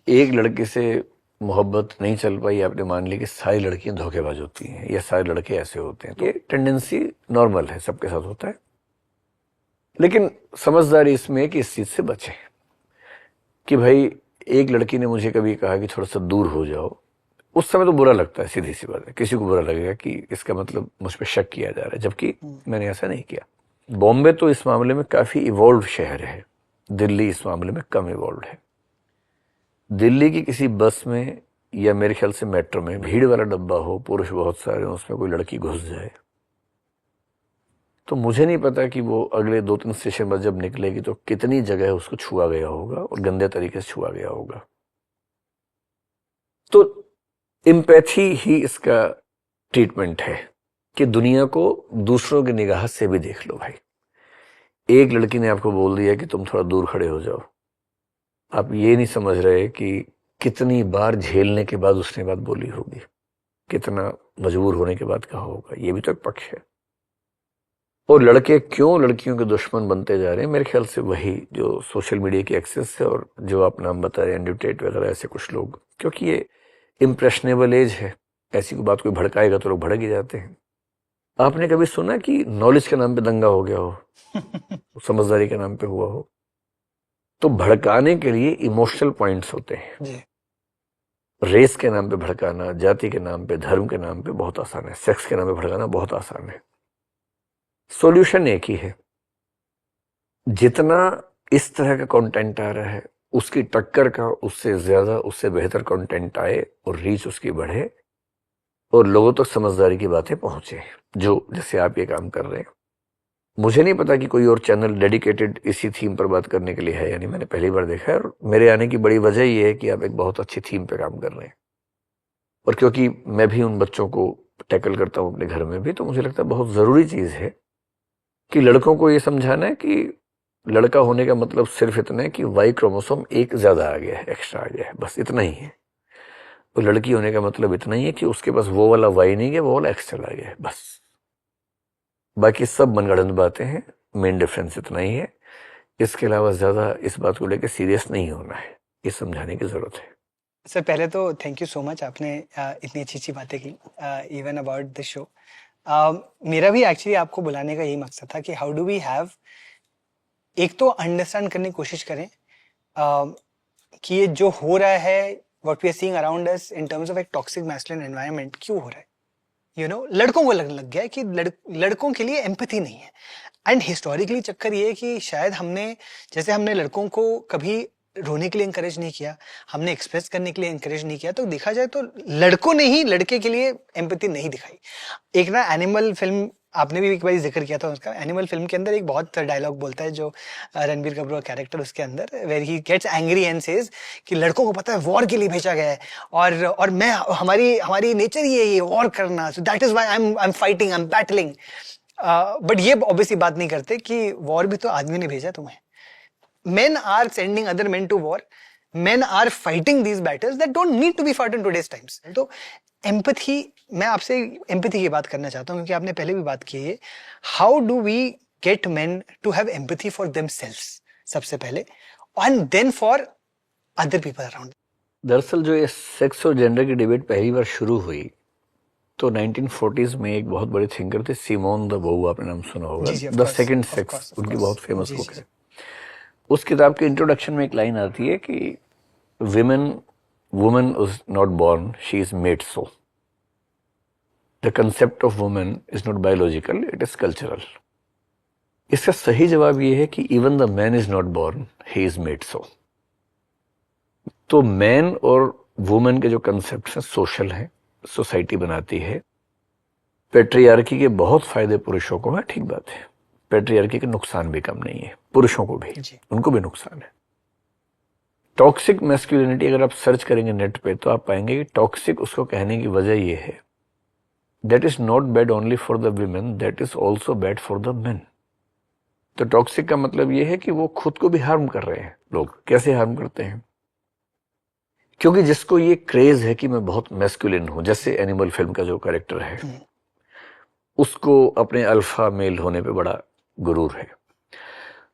एक लड़के से मोहब्बत नहीं चल पाई, आपने मान ली कि सारी लड़कियां धोखेबाज होती हैं या सारे लड़के ऐसे होते हैं। तो ये टेंडेंसी नॉर्मल है, सबके साथ होता है। लेकिन समझदारी इसमें है कि इस चीज से बचें कि भाई एक लड़की ने मुझे कभी कहा कि थोड़ा सा दूर हो जाओ, उस समय तो बुरा लगता है, सीधी सी बात है, किसी को बुरा लगेगा कि इसका मतलब मुझ पर शक किया जा रहा है, जबकि मैंने ऐसा नहीं किया। बॉम्बे तो इस मामले में काफी इवॉल्व शहर है, दिल्ली इस मामले में कम इवॉल्व है। दिल्ली की किसी बस में या मेरे ख्याल से मेट्रो में भीड़ वाला डब्बा हो, पुरुष बहुत सारे, उसमें कोई लड़की घुस जाए, तो मुझे नहीं पता कि वो अगले 2-3 स्टेशन पर जब निकलेगी तो कितनी जगह उसको छुआ गया होगा और गंदे तरीके से छुआ गया होगा। तो एम्पैथी ही इसका ट्रीटमेंट है कि दुनिया को दूसरों की निगाह से भी देख लो भाई। एक लड़की ने आपको बोल दिया कि तुम थोड़ा दूर खड़े हो जाओ, आप ये नहीं समझ रहे कि कितनी बार झेलने के बाद उसने बात बोली होगी, कितना मजबूर होने के बाद कहा होगा। ये भी तो एक पक्ष है। और लड़के क्यों लड़कियों के दुश्मन बनते जा रहे हैं, मेरे ख्याल से वही जो सोशल मीडिया की एक्सेस है और जो आप नाम बता रहे हैं एंड्रयू टेट वगैरह ऐसे कुछ लोग, क्योंकि ये इम्प्रेशनेबल एज है, ऐसी कोई बात कोई भड़काएगा तो लोग भड़क ही जाते हैं। आपने कभी सुना कि नॉलेज के नाम पे दंगा हो गया हो, समझदारी के नाम पे हुआ हो? तो भड़काने के लिए इमोशनल पॉइंट्स होते हैं
जी।
रेस के नाम पे भड़काना, जाति के नाम पे, धर्म के नाम पे बहुत आसान है, सेक्स के नाम पे भड़काना बहुत आसान है। सॉल्यूशन एक ही है, जितना इस तरह का कंटेंट आ रहा है उसकी टक्कर का उससे ज्यादा, उससे बेहतर कंटेंट आए और रीच उसकी बढ़े और लोगों तक समझदारी की बातें पहुंचे, जो जैसे आप ये काम कर रहे हैं। मुझे नहीं पता कि कोई और चैनल डेडिकेटेड इसी थीम पर बात करने के लिए है, यानी मैंने पहली बार देखा है। और मेरे आने की बड़ी वजह ये है कि आप एक बहुत अच्छी थीम पे काम कर रहे हैं, और क्योंकि मैं भी उन बच्चों को टैकल करता हूं अपने घर में भी, तो मुझे लगता है बहुत जरूरी चीज है कि लड़कों को ये समझाना है कि लड़का होने का मतलब सिर्फ इतना है कि वाई क्रोमोसोम एक ज्यादा आ गया है, एक्स्ट्रा आ गया है, बस इतना ही है। और लड़की होने का मतलब इतना ही है कि उसके पास वो वाला वाई नहीं है, वो वाला एक्स चला गया है, बस। बाकी सब मनगढ़ंत बातें हैं, मेन डिफरेंस इतना ही है। इसके अलावा ज्यादा इस बात को लेकर सीरियस नहीं होना है, ये समझाने की जरूरत है।
सर पहले तो थैंक यू सो मच, आपने इतनी अच्छी अच्छी बातें की इवन अबाउट दिस शो। मेरा भी एक्चुअली आपको बुलाने का यही मकसद था कि हाउ डू वी हैव, एक तो अंडरस्टैंड करने की कोशिश करें कि ये जो हो रहा है, what we are seeing around us in terms of एक टॉक्सिक मैस्कुलिन एनवायरनमेंट, क्यों हो रहा है। लड़कों को लगने लग गया है कि लड़कों के लिए एम्पैथी नहीं है। एंड हिस्टोरिकली चक्कर ये है कि शायद हमने लड़कों को कभी रोने के लिए इंकरेज नहीं किया, हमने एक्सप्रेस करने के लिए इंकरेज नहीं किया, तो देखा जाए तो लड़कों ने ही लड़के के लिए एम्पैथी नहीं दिखाई। एक ना एनिमल फिल्म, आपने भी एक बार जिक्र किया था उसका, एनिमल फिल्म के अंदर एक बहुत डायलॉग बोलता है जो रणबीर कपूर का कैरेक्टर उसके अंदर, where he gets angry and says कि लड़कों को पता है वॉर के लिए भेजा गया है, और मैं हमारी नेचर ही है ये वॉर करना, so that is why I am fighting, I am battling. But ये ऑब्वियसली बात नहीं करते कि वॉर भी तो आदमी ने भेजा तुम्हें। Men are sending other men to war. Men are fighting these battles that don't need to be fought in today's times. तो एम्पैथी, मैं आपसे एम्पैथी की बात करना चाहता हूं क्योंकि आपने पहले भी बात की है। How do we get men to have empathy for themselves सबसे पहले, and then for other people around?
दरअसल जो ये सेक्स और जेंडर की डिबेट पहली बार शुरू हुई तो 1940s में एक बहुत बड़े थिंकर थे, सिमोन द बोव, आपने नाम सुना होगा, द सेकंड सेक्स, उनकी बहुत फेमस बुक है। उस किताब के इंट्रोडक्शन में एक लाइन आती है कि woman is not born, she is made so. The concept of woman is not biological, it is cultural. इसका सही जवाब यह है कि even the man is not born, he is made so. तो मैन और वुमन के जो कंसेप्ट हैं सोशल हैं, सोसाइटी बनाती है। पेट्रियार्की के बहुत फायदे पुरुषों को हैं, ठीक बात है, पेट्रियार्की के नुकसान भी कम नहीं है, पुरुषों को भी, उनको भी नुकसान है। टॉक्सिक मैस्कुलिनिटी अगर आप सर्च करेंगे नेट पे तो आप पाएंगे कि टॉक्सिक उसको कहने की वजह यह है, that is not bad only for the women, that is also bad for the main. तो टॉक्सिक का मतलब यह है कि वो खुद को भी हार्म कर रहे हैं। लोग कैसे हार्म करते हैं? क्योंकि जिसको ये क्रेज है कि मैं बहुत मैस्कुलिन हूं, जैसे एनिमल फिल्म का जो कैरेक्टर है, उसको अपने अल्फा मेल होने पे बड़ा गुरूर है।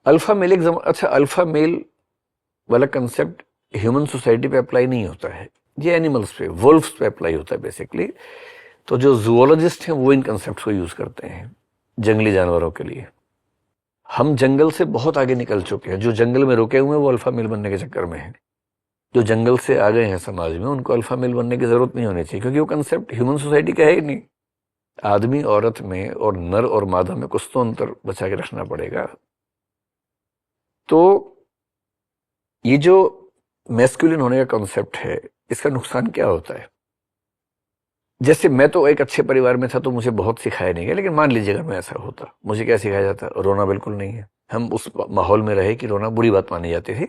अल्फा मेल अच्छा, अल्फा मेल वाला कंसेप्ट ह्यूमन सोसाइटी पे अप्लाई नहीं होता है, ये एनिमल्स पे, वुल्फ्स पे अप्लाई होता है बेसिकली। तो जो जूओलॉजिस्ट हैं वो इन कंसेप्ट को यूज करते हैं जंगली जानवरों के लिए। हम जंगल से बहुत आगे निकल चुके हैं, जो जंगल में रुके हुए हैं वो अल्फा मेल बनने के चक्कर में हैं। जो जंगल से आ गए हैं समाज में उनको अल्फा मेल बनने की जरूरत नहीं होनी चाहिए, क्योंकि वो कंसेप्ट ह्यूमन सोसाइटी का है ही नहीं। आदमी औरत में और नर और मादा में कुछ तो अंतर बचा के रखना पड़ेगा। तो ये जो मैस्कुलिन होने का कॉन्सेप्ट है, इसका नुकसान क्या होता है? जैसे मैं तो एक अच्छे परिवार में था तो मुझे बहुत सिखाया नहीं गया, लेकिन मान लीजिए अगर मैं ऐसा होता, मुझे क्या सिखाया जाता? रोना बिल्कुल नहीं है। हम उस माहौल में रहे कि रोना बुरी बात मानी जाती थी,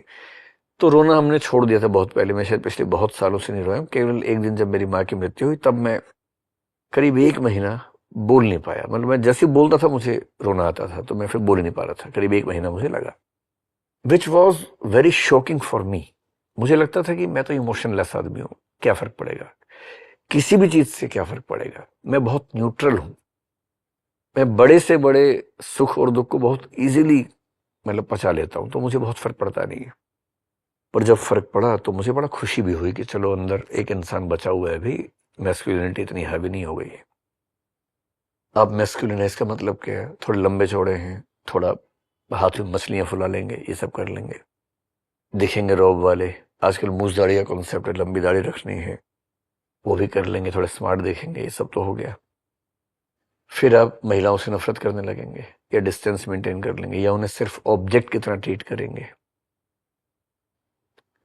तो रोना हमने छोड़ दिया था बहुत पहले। मैं शायद पिछले बहुत सालों से नहीं रोया, केवल एक दिन जब मेरी माँ की मृत्यु हुई तब मैं करीब 1 महीना बोल नहीं पाया। मतलब मैं जैसे बोलता था मुझे रोना आता था, तो मैं फिर बोल ही नहीं पा रहा था। करीब 1 महीना मुझे लगा, which was very shocking for me. मुझे लगता था कि मैं तो इमोशनलेस आदमी हूँ, क्या फर्क पड़ेगा, किसी भी चीज से क्या फर्क पड़ेगा, मैं बहुत न्यूट्रल हूं, मैं बड़े से बड़े सुख और दुख को बहुत इजीली मतलब पचा लेता हूं, तो मुझे बहुत फर्क पड़ता नहीं है। पर जब फर्क पड़ा तो मुझे बड़ा खुशी भी हुई कि चलो अंदर एक इंसान बचा हुआ है, भी मैस्कुलिनिटी इतनी हावी नहीं हो गई है। अब मैस्कुलिन है इसका मतलब क्या है? थोड़े लंबे चौड़े हैं, थोड़ा हाथ में मछलियां फुला लेंगे, ये सब कर लेंगे, दिखेंगे रौब वाले। आजकल मूछ दाढ़ी का कॉन्सेप्ट है, लंबी दाढ़ी रखनी है, वो भी कर लेंगे, थोड़े स्मार्ट दिखेंगे, ये सब तो हो गया। फिर आप महिलाओं से नफरत करने लगेंगे, या डिस्टेंस मेंटेन कर लेंगे, या उन्हें सिर्फ ऑब्जेक्ट की तरह ट्रीट करेंगे।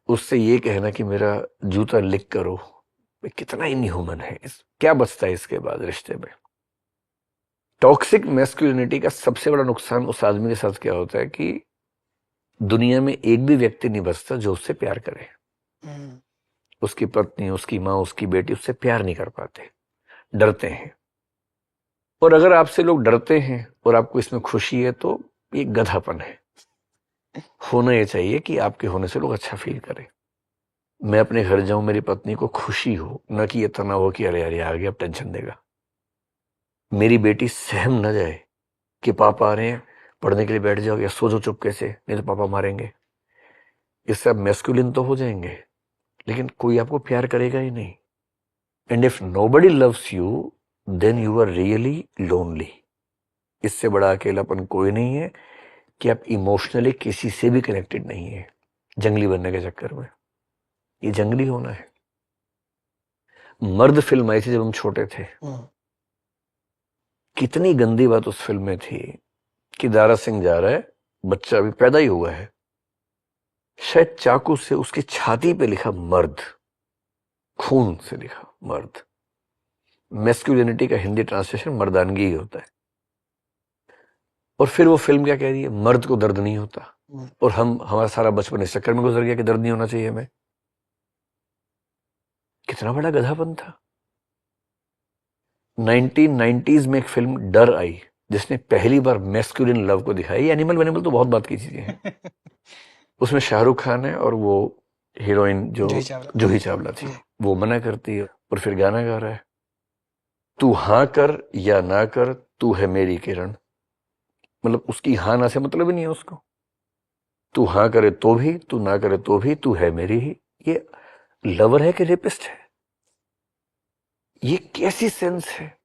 उससे ये कहना कि मेरा जूता लिक करो, कितना इनह्यूमन है। क्या बचता है इसके बाद रिश्ते में? टॉक्सिक मैस्कुलिनिटी का सबसे बड़ा नुकसान उस आदमी के साथ क्या होता है कि दुनिया में एक भी व्यक्ति नहीं बचता जो उससे प्यार करे। उसकी पत्नी, उसकी माँ, उसकी बेटी उससे प्यार नहीं कर पाते, डरते हैं। और अगर आपसे लोग डरते हैं और आपको इसमें खुशी है तो ये गधापन है। होना ये चाहिए कि आपके होने से लोग अच्छा फील करें। मैं अपने घर जाऊं, मेरी पत्नी को खुशी हो, न कि ये तनाव हो कि अरे यार ये आ गया अब टेंशन देगा। मेरी बेटी सहम न जाए कि पापा आ रहे हैं, पढ़ने के लिए बैठ जाओ या सो जाओ चुपके से, नहीं तो पापा मारेंगे। इससे आप मैस्कुलिन तो हो जाएंगे, लेकिन कोई आपको प्यार करेगा ही नहीं। And if nobody loves you then you are really lonely. इससे बड़ा अकेलापन कोई नहीं है कि आप इमोशनली किसी से भी कनेक्टेड नहीं है जंगली बनने के चक्कर में। ये जंगली होना है। मर्द फिल्म आई थी जब हम छोटे थे, कितनी गंदी बात उस फिल्म में थी कि दारा सिंह जा रहा है, बच्चा अभी पैदा ही हुआ है, शायद चाकू से उसकी छाती पे लिखा मर्द, खून से लिखा मर्द। मैस्कुलिनिटी का हिंदी ट्रांसलेशन मर्दानगी ही होता है। और फिर वो फिल्म क्या कह रही है? मर्द को दर्द नहीं होता। और हमारा सारा बचपन इस चक्कर में गुजर गया कि दर्द नहीं होना चाहिए हमें। कितना बड़ा गधापन था। 1990s में एक फिल्म डर आई जिसने पहली बार मैस्कुलिन लव को दिखाई। एनिमल वेनिमल तो बहुत बात की चीजें हैं। उसमें शाहरुख खान है और वो हीरोइन जो जूही चावला थी, वो मना करती है और फिर गाना गा रहा है, तू हाँ कर या ना कर, तू है मेरी किरण। मतलब उसकी हाँ ना से मतलब ही नहीं है उसको। तू हाँ करे तो भी, तू ना करे तो भी, तू है मेरी ही। ये लवर है कि रेपिस्ट है? ये कैसी सेंस है?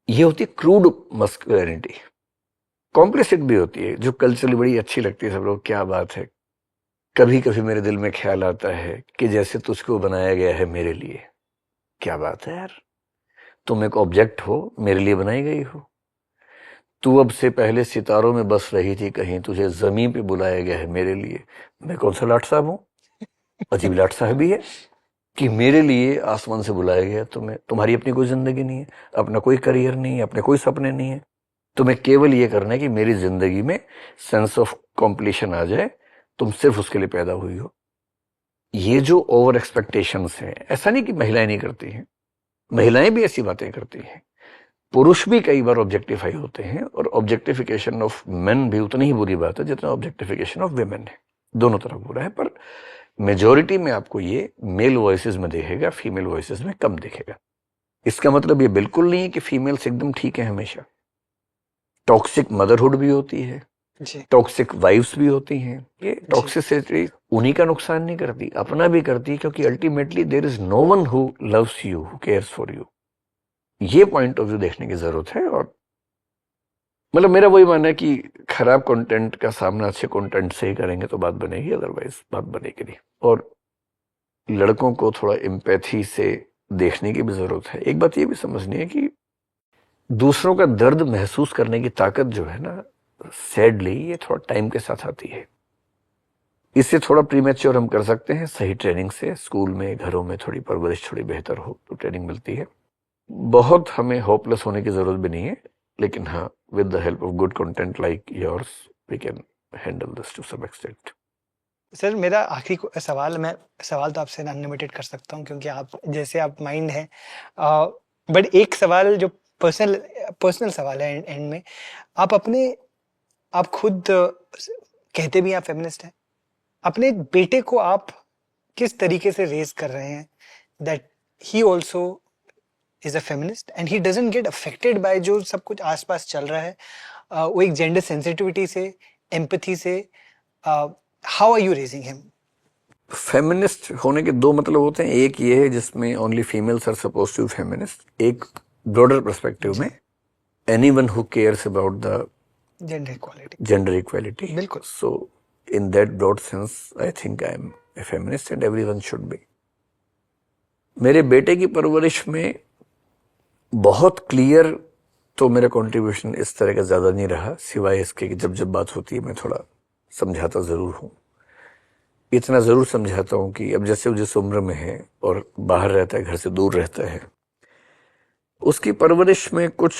ये होती क्रूड मस्कुलिनिटी। कॉम्प्लिसिट भी होती है, जो कल्चरली बड़ी अच्छी लगती है सब लोग, क्या बात है। कभी कभी मेरे दिल में ख्याल आता है कि जैसे तुझको बनाया गया है मेरे लिए। क्या बात है यार, तुम एक ऑब्जेक्ट हो, मेरे लिए बनाई गई हो। तू अब से पहले सितारों में बस रही थी कहीं, तुझे जमीन पे बुलाया गया है मेरे लिए। मैं कौन सा लाट साहब हूं? अजीब लाट साहब भी है कि मेरे लिए आसमान से बुलाया गया तुम्हें। तुम्हारी अपनी कोई जिंदगी नहीं है, अपना कोई करियर नहीं है, अपने कोई सपने नहीं है। तुम्हें केवल ये करना है कि मेरी जिंदगी में सेंस ऑफ कॉम्प्लीशन आ जाए, तुम सिर्फ उसके लिए पैदा हुई हो। ये जो ओवर एक्सपेक्टेशंस हैं, ऐसा नहीं कि महिलाएं नहीं करती हैं, महिलाएं भी ऐसी बातें करती हैं। पुरुष भी कई बार ऑब्जेक्टिफाई होते हैं, और ऑब्जेक्टिफिकेशन ऑफ मेन भी उतनी ही बुरी बात है जितना ऑब्जेक्टिफिकेशन ऑफ विमेन है। दोनों तरफ बुरा है, पर मेजॉरिटी में आपको ये मेल वॉइसेस में दिखेगा, फीमेल वॉइसेस में कम दिखेगा। इसका मतलब ये बिल्कुल नहीं है कि फीमेल्स एकदम ठीक है हमेशा। टॉक्सिक मदरहुड भी होती है,
जी
टॉक्सिक वाइफ्स भी होती हैं। ये टॉक्सिसिटी उन्हीं का नुकसान नहीं करती, अपना भी करती, क्योंकि ultimately there is no one who loves you, who cares for you. ये पॉइंट ऑफ व्यू देखने की जरूरत है। और मतलब मेरा वही मानना है कि खराब कंटेंट का सामना अच्छे कंटेंट से ही करेंगे तो बात बनेगी, अदरवाइज बात बनेगी नहीं। और लड़कों को थोड़ा एम्पैथी से देखने की भी जरूरत है। एक बात ये भी समझनी है कि दूसरों का दर्द महसूस करने की ताकत जो है ना, सैडली ये थोड़ा टाइम के साथ आती है। इससे थोड़ा प्रीमेच्योर हम कर सकते हैं सही ट्रेनिंग से। स्कूल में, घरों में थोड़ी परवरिश थोड़ी बेहतर हो तो ट्रेनिंग मिलती है। बहुत हमें होपलेस होने की जरूरत भी नहीं है, लेकिन हाँ, with the help of good content like yours we can handle this to some extent.
Sir, मेरा आखिरी सवाल, मैं सवाल तो आपसे अनलिमिटेड कर सकता हूँ क्योंकि आप जैसे आप माइंड हैं, बट एक सवाल जो पर्सनल सवाल है एंड में, आप खुद कहते भी आप फेमिनिस्ट हैं, अपने बेटे को आप किस तरीके से रेज कर रहे हैं that he also is a feminist and he doesn't get affected by जो सब कुछ आसपास चल रहा है, वो एक जेंडर सेंसिटिविटी से, एम्पैथी से, how are you raising him?
Feminist होने के दो मतलब होते हैं। एक ये है जिसमें only females are suppose to feminist, एक ब्रॉडर पर्सपेक्टिव में anyone who cares about the gender equality.
बिल्कुल।
So in that broad sense I think I am a feminist and everyone should be. मेरे बेटे की परवरिश में बहुत क्लियर तो मेरा कंट्रीब्यूशन इस तरह का ज्यादा नहीं रहा, सिवाय इसके कि जब जब बात होती है मैं थोड़ा समझाता जरूर हूं। इतना जरूर समझाता हूं कि अब जैसे वो जिस उम्र में है और बाहर रहता है, घर से दूर रहता है, उसकी परवरिश में कुछ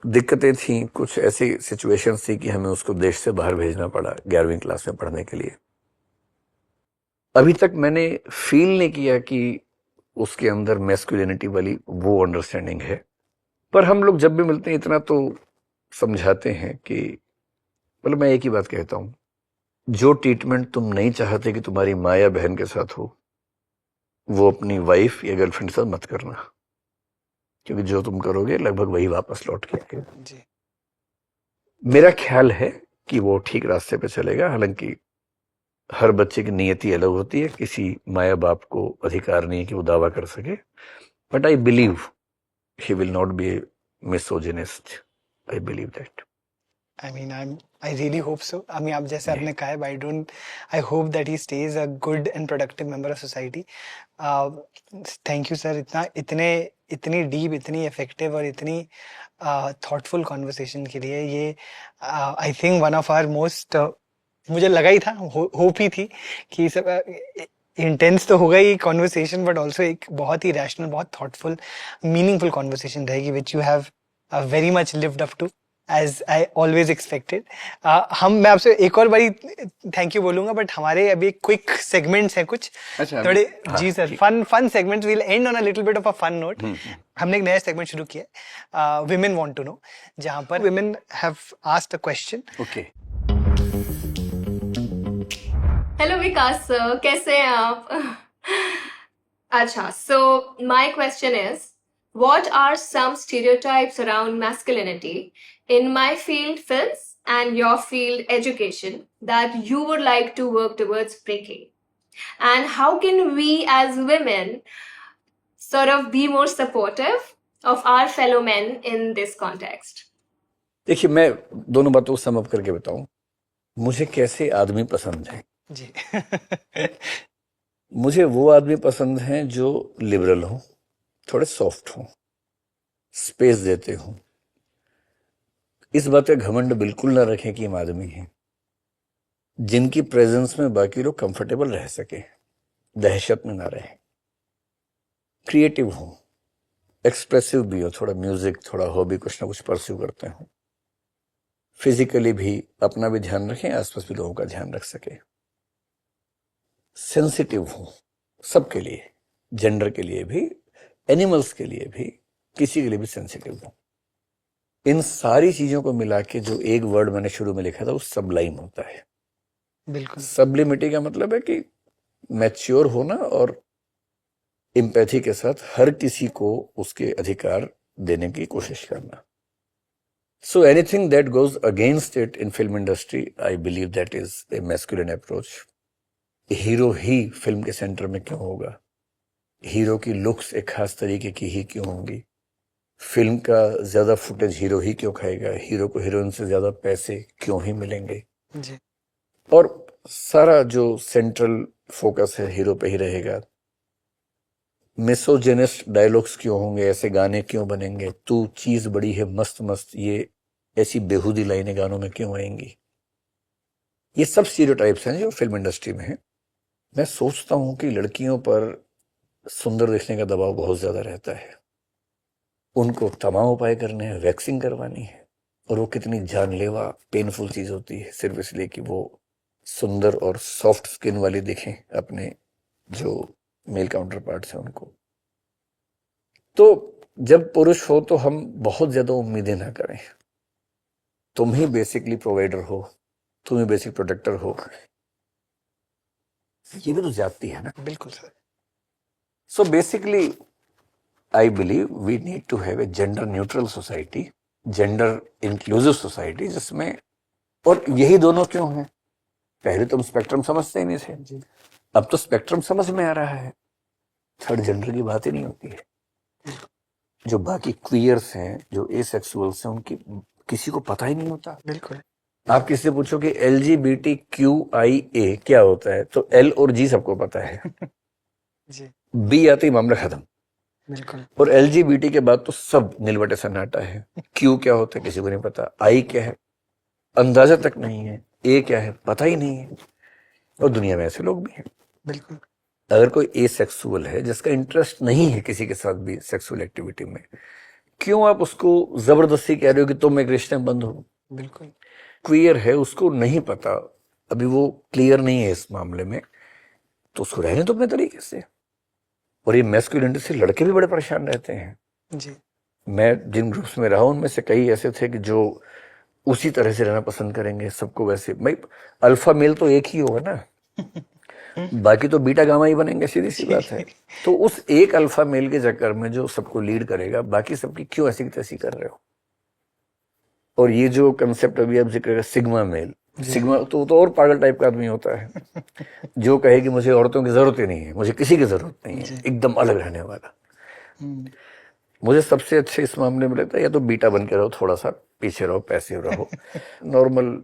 दिक्कतें थी, कुछ ऐसी सिचुएशंस थी कि हमें उसको देश से बाहर भेजना पड़ा 11वीं क्लास में पढ़ने के लिए। अभी तक मैंने फील नहीं किया कि उसके अंदर मैस्कुलिनिटी वाली वो अंडरस्टैंडिंग है, पर हम लोग जब भी मिलते हैं इतना तो समझाते हैं कि मतलब मैं एक ही बात कहता हूं, जो ट्रीटमेंट तुम नहीं चाहते कि तुम्हारी माँ या बहन के साथ हो, वो अपनी वाइफ या गर्लफ्रेंड के साथ मत करना, क्योंकि जो तुम करोगे लगभग वही वापस लौट के आएगा।
जी।
मेरा ख्याल है कि वो ठीक रास्ते पे चलेगा। हालांकि हर बच्चे की नियति अलग होती है, किसी माया बाप को अधिकार नहीं है कि वो दावा कर सके, but I believe he will not be A misogynist. I believe that.
I mean, I really hope so. I mean, आप जैसे आपने कहा है, I hope that he stays a good and productive member of society. Thank you, sir. इतनी deep, इतनी effective और इतनी thoughtful conversation के लिए। ये I think one of our most मुझे लगा ही था, होप ही थी कि सब इंटेंस तो होगा ही कॉन्वर्सेशन, बट ऑल्सो एक बहुत ही रैशनल, बहुत थॉटफुल, मीनिंगफुल कॉन्वर्सेशन रहेगी, which you have very much lived up to as I always expected. मैं आपसे एक और बारी थैंक यू बोलूंगा, बट हमारे अभी क्विक सेगमेंट्स हैं कुछ थोड़े। जी sir, fun segments, will end on a little bit of a fun note. हमने एक नया सेगमेंट शुरू किया, विमेन वांट टू नो, जहां पर women have asked a question.
Okay.
Hello Vikas sir, कैसे हैं आप? अच्छा, so my question is, what are some stereotypes around masculinity in my field, films, and your field, education, that you would like to work towards breaking? And how can we as women sort of be more supportive of our fellow men in this context?
देखिए, मैं दोनों बातों को sum up करके बताऊं, मुझे कैसे आदमी पसंद है।
जी।
मुझे वो आदमी पसंद हैं जो लिबरल हों, थोड़े सॉफ्ट हों, स्पेस देते हों, इस बात का घमंड बिल्कुल ना रखें कि हम आदमी हैं, जिनकी प्रेजेंस में बाकी लोग कंफर्टेबल रह सके, दहशत में ना रहें, क्रिएटिव हों, एक्सप्रेसिव भी हो, थोड़ा म्यूजिक, थोड़ा हॉबी, कुछ ना कुछ परस्यू करते हों, फिजिकली भी अपना भी ध्यान रखें, आसपास भी लोगों का ध्यान रख सके, सेंसिटिव हो सबके लिए, जेंडर के लिए भी, एनिमल्स के लिए भी, किसी के लिए भी सेंसिटिव हो। इन सारी चीजों को मिला के जो एक वर्ड मैंने शुरू में लिखा था वो सबलाइम होता है।
बिल्कुल।
सबलिमिटी का मतलब है कि मैच्योर होना और एम्पैथी के साथ हर किसी को उसके अधिकार देने की कोशिश करना। So anything that goes against it in film industry, I believe that is a masculine approach. Hero he film के सेंटर में क्यों होगा? हीरो की लुक्स एक खास तरीके की ही क्यों होंगी? फिल्म का ज्यादा फुटेज हीरो ही क्यों खाएगा? हीरो को हीरोइन से ज्यादा पैसे क्यों ही मिलेंगे?
जी।
और सारा जो सेंट्रल फोकस है हीरो पे ही रहेगा। मिसोजेनिस्ट डायलॉग्स क्यों होंगे? ऐसे गाने क्यों बनेंगे? तू चीज बड़ी है मस्त मस्त, ये ऐसी बेहूदी लाइनें गानों में क्यों आएंगी? ये सब स्टीरियोटाइप्स हैं जो फिल्म इंडस्ट्री में हैं। मैं सोचता हूं कि लड़कियों पर सुंदर दिखने का दबाव बहुत ज्यादा रहता है। उनको तमाम उपाय करने हैं, वैक्सिंग करवानी है, और वो कितनी जानलेवा पेनफुल चीज होती है सिर्फ इसलिए कि वो सुंदर और सॉफ्ट स्किन वाली दिखें अपने जो मेल काउंटर पार्ट्स हैं उनको। तो जब पुरुष हो तो हम बहुत ज्यादा उम्मीदें ना करें। तुम ही बेसिकली प्रोवाइडर हो, तुम ही बेसिक प्रोटेक्टर हो, ये भी तो ज्यादती है ना।
बिल्कुल sir.
So basically I believe we need to have a gender neutral society, gender inclusive society, जिसमें, और यही दोनों क्यों हैं? पहले तो हम स्पेक्ट्रम समझते ही नहीं थे, अब तो स्पेक्ट्रम समझ में आ रहा है। थर्ड जेंडर की बात ही नहीं होती है। जो बाकी क्वियर्स हैं, जो एसेक्सुअल्स हैं, उनकी किसी को पता ही नहीं होता।
बिल्कुल।
आप किसी से पूछो कि LGBTQIA क्या होता है, तो L और G सबको पता है,
जी।
B आते ही मामला खत्म।
बिल्कुल।
और LGBT के बाद तो सब नीलवटे सन्नाटा है। Q क्या होता है किसी को नहीं पता, I क्या है अंदाजा तक नहीं है, A क्या है पता ही नहीं है। और दुनिया में ऐसे लोग भी हैं।
बिल्कुल।
अगर कोई एसेक्सुअल है जिसका इंटरेस्ट नहीं है किसी के साथ भी सेक्सुअल एक्टिविटी में, क्यों आप उसको जबरदस्ती कह रहे हो कि तुम एक रिश्ते में बंद हो?
बिल्कुल।
क्वियर है, उसको नहीं पता, अभी वो क्लियर नहीं है इस मामले में, तो उसको रहने दो अपने तरीके से। और ये मैस्कुलिनिटी से लड़के भी बड़े परेशान रहते हैं।
जी।
मैं जिन ग्रुप्स में रहा हूं उनमें से कई ऐसे थे कि जो उसी तरह से रहना पसंद करेंगे, सबको वैसे। भाई अल्फा मेल तो एक ही होगा ना, बाकी तो बीटा गामा ही बनेंगे, सीधी सी बात है। तो उस एक अल्फा मेल के चक्कर में जो सबको लीड करेगा, बाकी सबकी क्यों ऐसी की तैसी कर रहे हो? और ये जो कंसेप्ट अभी आप जिक्र सिग्मा मेल, सिग्मा तो और पागल टाइप का आदमी होता है जो कहे कि मुझे औरतों की जरूरत ही नहीं है, मुझे किसी की जरूरत नहीं है, एकदम अलग रहने वाला। मुझे सबसे अच्छे इस मामले में लगता है या तो बीटा बन के रहो, थोड़ा सा पीछे रहो, पैसिव रहो। नॉर्मल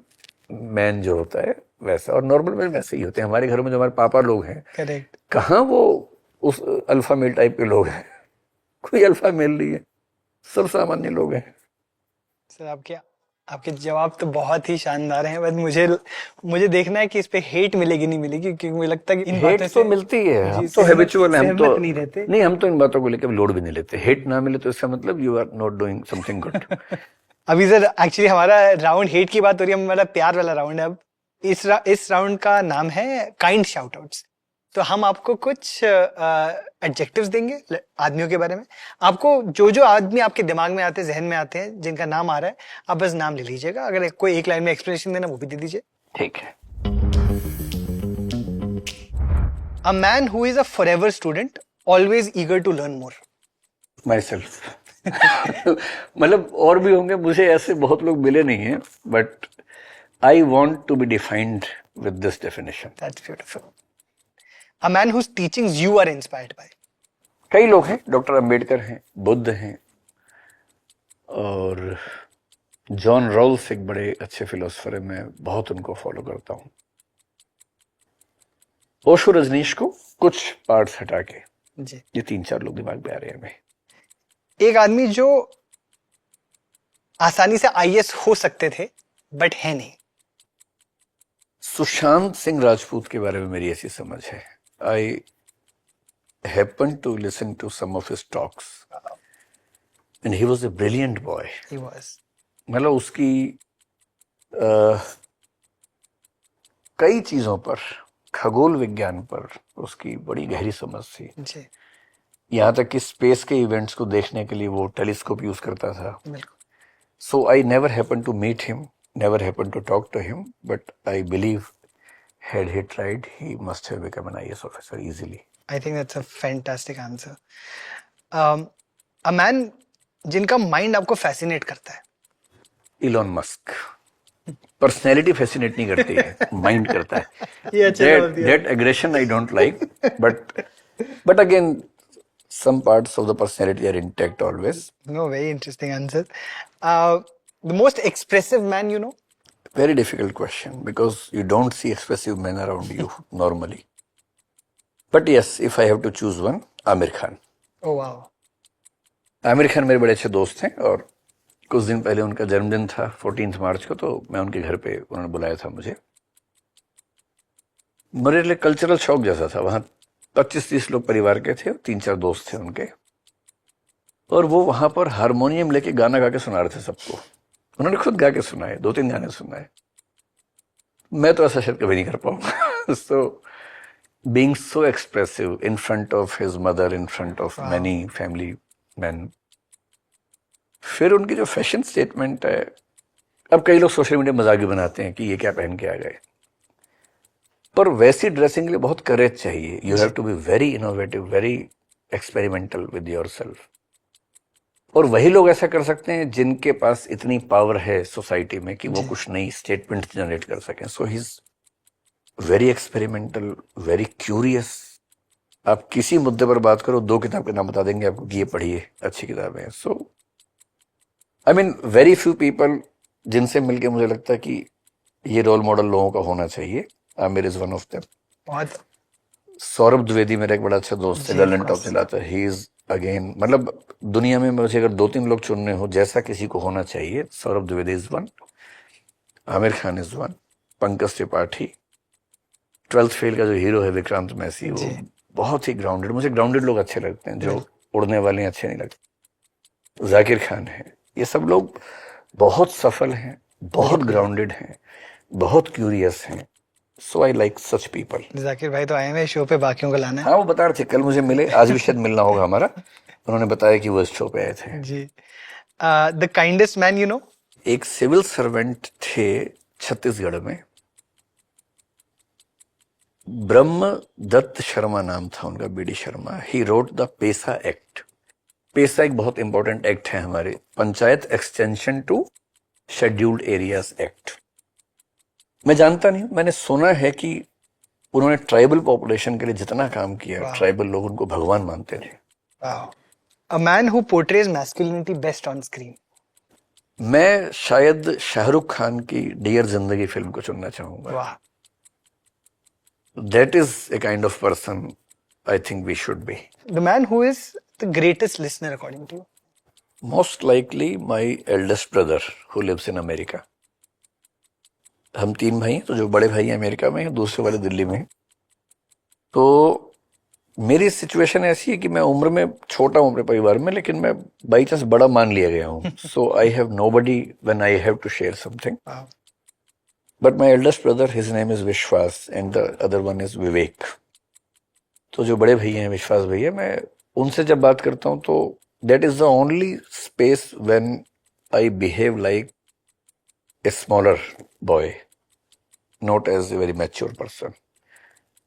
मैन जो होता है वैसा, और नॉर्मल मैन वैसे ही होते हैं। हमारे घरों में जो हमारे पापा लोग हैं,
करेक्ट,
कहाँ वो उस अल्फा मेल टाइप के लोग हैं? कोई अल्फा मेल नहीं है, सब सामान्य लोग हैं।
सर आपके जवाब तो बहुत ही शानदार हैं, बस मुझे देखना है कि इस पे हेट मिलेगी नहीं मिलेगी, क्योंकि मुझे लगता है कि इन
हेट
बातों
तो
से
मिलती है, हम
जी,
तो हैबिचुअल हैं, हम तो
नहीं रहते।
नहीं, हम तो इन बातों को लेकर लोड भी नहीं लेते। हेट ना मिले तो इसका मतलब you are not doing something good.
अभी सर एक्चुअली हमारा राउंड हेट की बात हो रही है, हमारा प्यार वाला राउंड है। अब इस राउंड का नाम है काइंड शाउट आउट्स। तो हम आपको कुछ एडजेक्टिव्स देंगे आदमियों के बारे में। आपको जो आदमी आपके दिमाग में आते हैं, जहन में आते हैं, जिनका नाम आ रहा है, आप बस नाम ले लीजिएगा। अगर कोई एक लाइन में एक्सप्लेनेशन देना वो भी दे दीजिए।
ठीक है।
A man who is a forever student, always eager to learn more.
My self. मतलब और भी होंगे, मुझे ऐसे बहुत लोग मिले नहीं हैं, but I want to be defined with this definition.
That's beautiful. A man whose teachings you are inspired by.
कई लोग हैं, डॉक्टर अंबेडकर हैं, बुद्ध हैं, और जॉन रॉल्स एक बड़े अच्छे फिलोसफर है, मैं बहुत उनको फॉलो करता हूं। ओशो, रजनीश को कुछ पार्ट्स हटा के
जी।
ये 3-4 लोग दिमाग में आ रहे हैं हमें।
एक आदमी जो आसानी से आईएएस हो सकते थे बट है नहीं।
सुशांत सिंह राजपूत के बारे में मेरी ऐसी समझ है। I happen to listen to some of his talks and he was a brilliant boy.
He was,
मतलब उसकी कई चीजों पर, खगोल विज्ञान पर उसकी बड़ी गहरी समझ थी।
जी।
यहाँ तक कि स्पेस के इवेंट्स को देखने के लिए वो टेलीस्कोप यूज करता था।
बिल्कुल।
So I never happen to meet him, never happened to talk to him, but I believe had he tried, he must have become an IAS officer easily.
I think that's a fantastic answer. A man जिनका mind आपको fascinate करता है।
Elon Musk. Personality fascinate नहीं करती है, mind करता है।
ये अच्छा जवाब दिया।
That aggression I don't like, but again, some parts of the personality are intact always.
No, very interesting answer. The most expressive man you know?
Very difficult question because you don't see expressive men around you normally. But yes, if I have to choose one, Amir Khan.
Oh wow.
Aamir Khan मेरे बड़े अच्छे दोस्त हैं और कुछ दिन पहले उनका जन्मदिन था 14 मार्च को, तो मैं उनके घर पे, उन्होंने बुलाया था मुझे। मेरे लिए कल्चरल शॉक जैसा था। वहां 25-30 लोग परिवार के थे, 3-4 दोस्त थे उनके, और वो वहां पर हारमोनियम लेके गाना गा के सुना रहे थे सबको। उन्होंने खुद गा के सुनाए, 2-3 गाने सुनाए। मैं तो ऐसा शायद कभी नहीं कर पाऊंगा। So being so expressive in front of his mother, in front of many family man. फिर उनकी जो फैशन स्टेटमेंट है, अब कई लोग सोशल मीडिया मजाक भी बनाते हैं कि ये क्या पहन के आ गए, पर वैसी ड्रेसिंग के लिए बहुत करेज चाहिए। You have to be very innovative, very experimental with yourself. और वही लोग ऐसा कर सकते हैं जिनके पास इतनी पावर है सोसाइटी में कि वो कुछ नई स्टेटमेंट जनरेट कर सकें। So he is very experimental, very curious. आप किसी मुद्दे पर बात करो, 2 किताब के नाम बता देंगे आपको कि ये पढ़िए, अच्छी किताबें हैं। So I mean very few people जिनसे मिलके मुझे लगता है कि ये रोल मॉडल लोगों का होना चाहिए। Aamir is one of them.
बहुत।
सौरभ द्विवेदी मेरा एक बड़ा अच्छा दोस्त है, गर्लैंड टॉप चलाता है। ही इज अगेन, मतलब दुनिया में मुझे अगर 2-3 लोग चुनने हो जैसा किसी को होना चाहिए, Saurabh Dwivedi is one, Aamir Khan is one, Pankaj Tripathi, 12th fail का जो हीरो है विक्रांत मैसी, वो बहुत ही ग्राउंडेड। मुझे ग्राउंडेड लोग अच्छे लगते हैं, जो उड़ने वाले अच्छे नहीं लगते। जाकिर खान है, ये सब लोग बहुत सफल हैं, बहुत ग्राउंडेड हैं, बहुत क्यूरियस हैं। So I like such people.
Zakir भाई तो आए हैं शो पे, बाकियों को लाना है।
हाँ, वो बता रहे थे, कल मुझे मिले, आज भी शायद मिलना होगा हमारा। उन्होंने बताया कि वो इस शो पे आए थे
जी। The kindest man you know?
एक सिविल सर्वेंट थे छत्तीसगढ़ में, ब्रह्म दत्त शर्मा नाम था उनका, BD Sharma. He wrote the PESA act. PESA एक बहुत इंपॉर्टेंट एक्ट है हमारे, Panchayat extension to scheduled areas act. मैं जानता नहीं, मैंने सुना है कि उन्होंने ट्राइबल पॉपुलेशन के लिए जितना काम किया, ट्राइबल लोग उनको भगवान मानते थे।
अ man who portrays masculinity best on screen?
मैं शायद शाहरुख खान की डियर जिंदगी फिल्म को चुनना चाहूंगा।
वाह।
That is a kind of person I think we should be.
The man who is the greatest listener according to you?
Most likely my eldest brother who lives in America. हम 3 भाई हैं, तो जो बड़े भाई अमेरिका में हैं, दूसरे वाले दिल्ली में हैं। तो मेरी सिचुएशन ऐसी है कि मैं उम्र में छोटा हूं अपने परिवार में, लेकिन मैं बाई चांस बड़ा मान लिया गया हूं। So I have nobody when I have to share something. But my eldest brother, his name is Vishwas and the other one is Vivek. तो जो बड़े भैया हैं विश्वास भैया, मैं उनसे जब बात करता हूँ तो that is the only space when I behave like a smaller boy, not as a very mature person.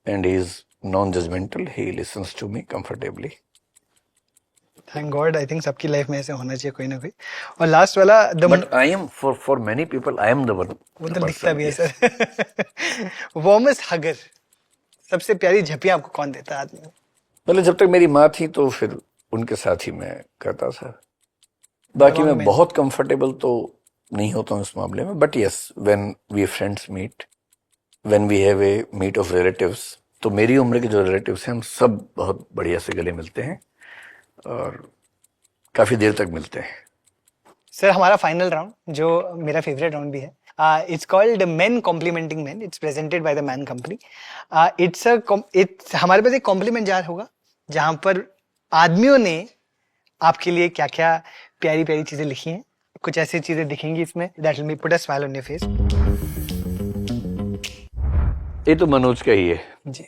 And he is non-judgmental. He listens to me comfortably.
Thank God, I think सबकी life में ऐसे होना चाहिए कोई ना कोई। और last वाला
But I am for many people I am the one.
वो तो दिखता भी है सर। वार्मेस्ट हगर, सबसे प्यारी झपियां आपको कौन देता है आदमी?
मतलब जब तक मेरी माँ थी तो फिर उनके साथ ही मैं करता था। बाकी मैं बहुत कंफर्टेबल तो नहीं होता हूँ इस मामले में। But yes, when we friends meet, when we have a meet of relatives, तो मेरी उम्र के जो रिलेटिव्स हैं हम सब बहुत बढ़िया से गले मिलते हैं और काफी देर तक मिलते हैं।
सर हमारा फाइनल राउंड, जो मेरा फेवरेट राउंड भी है, it's called men complimenting men. It's presented by the Man Company. It's हमारे पास एक कॉम्प्लीमेंट जार होगा जहां पर आदमियों ने आपके लिए क्या क्या प्यारी प्यारी चीजें लिखी हैं। कुछ ऐसी चीजें दिखेंगी इसमें that will put a smile on your face.
ये तो मनोज का ही है
जी।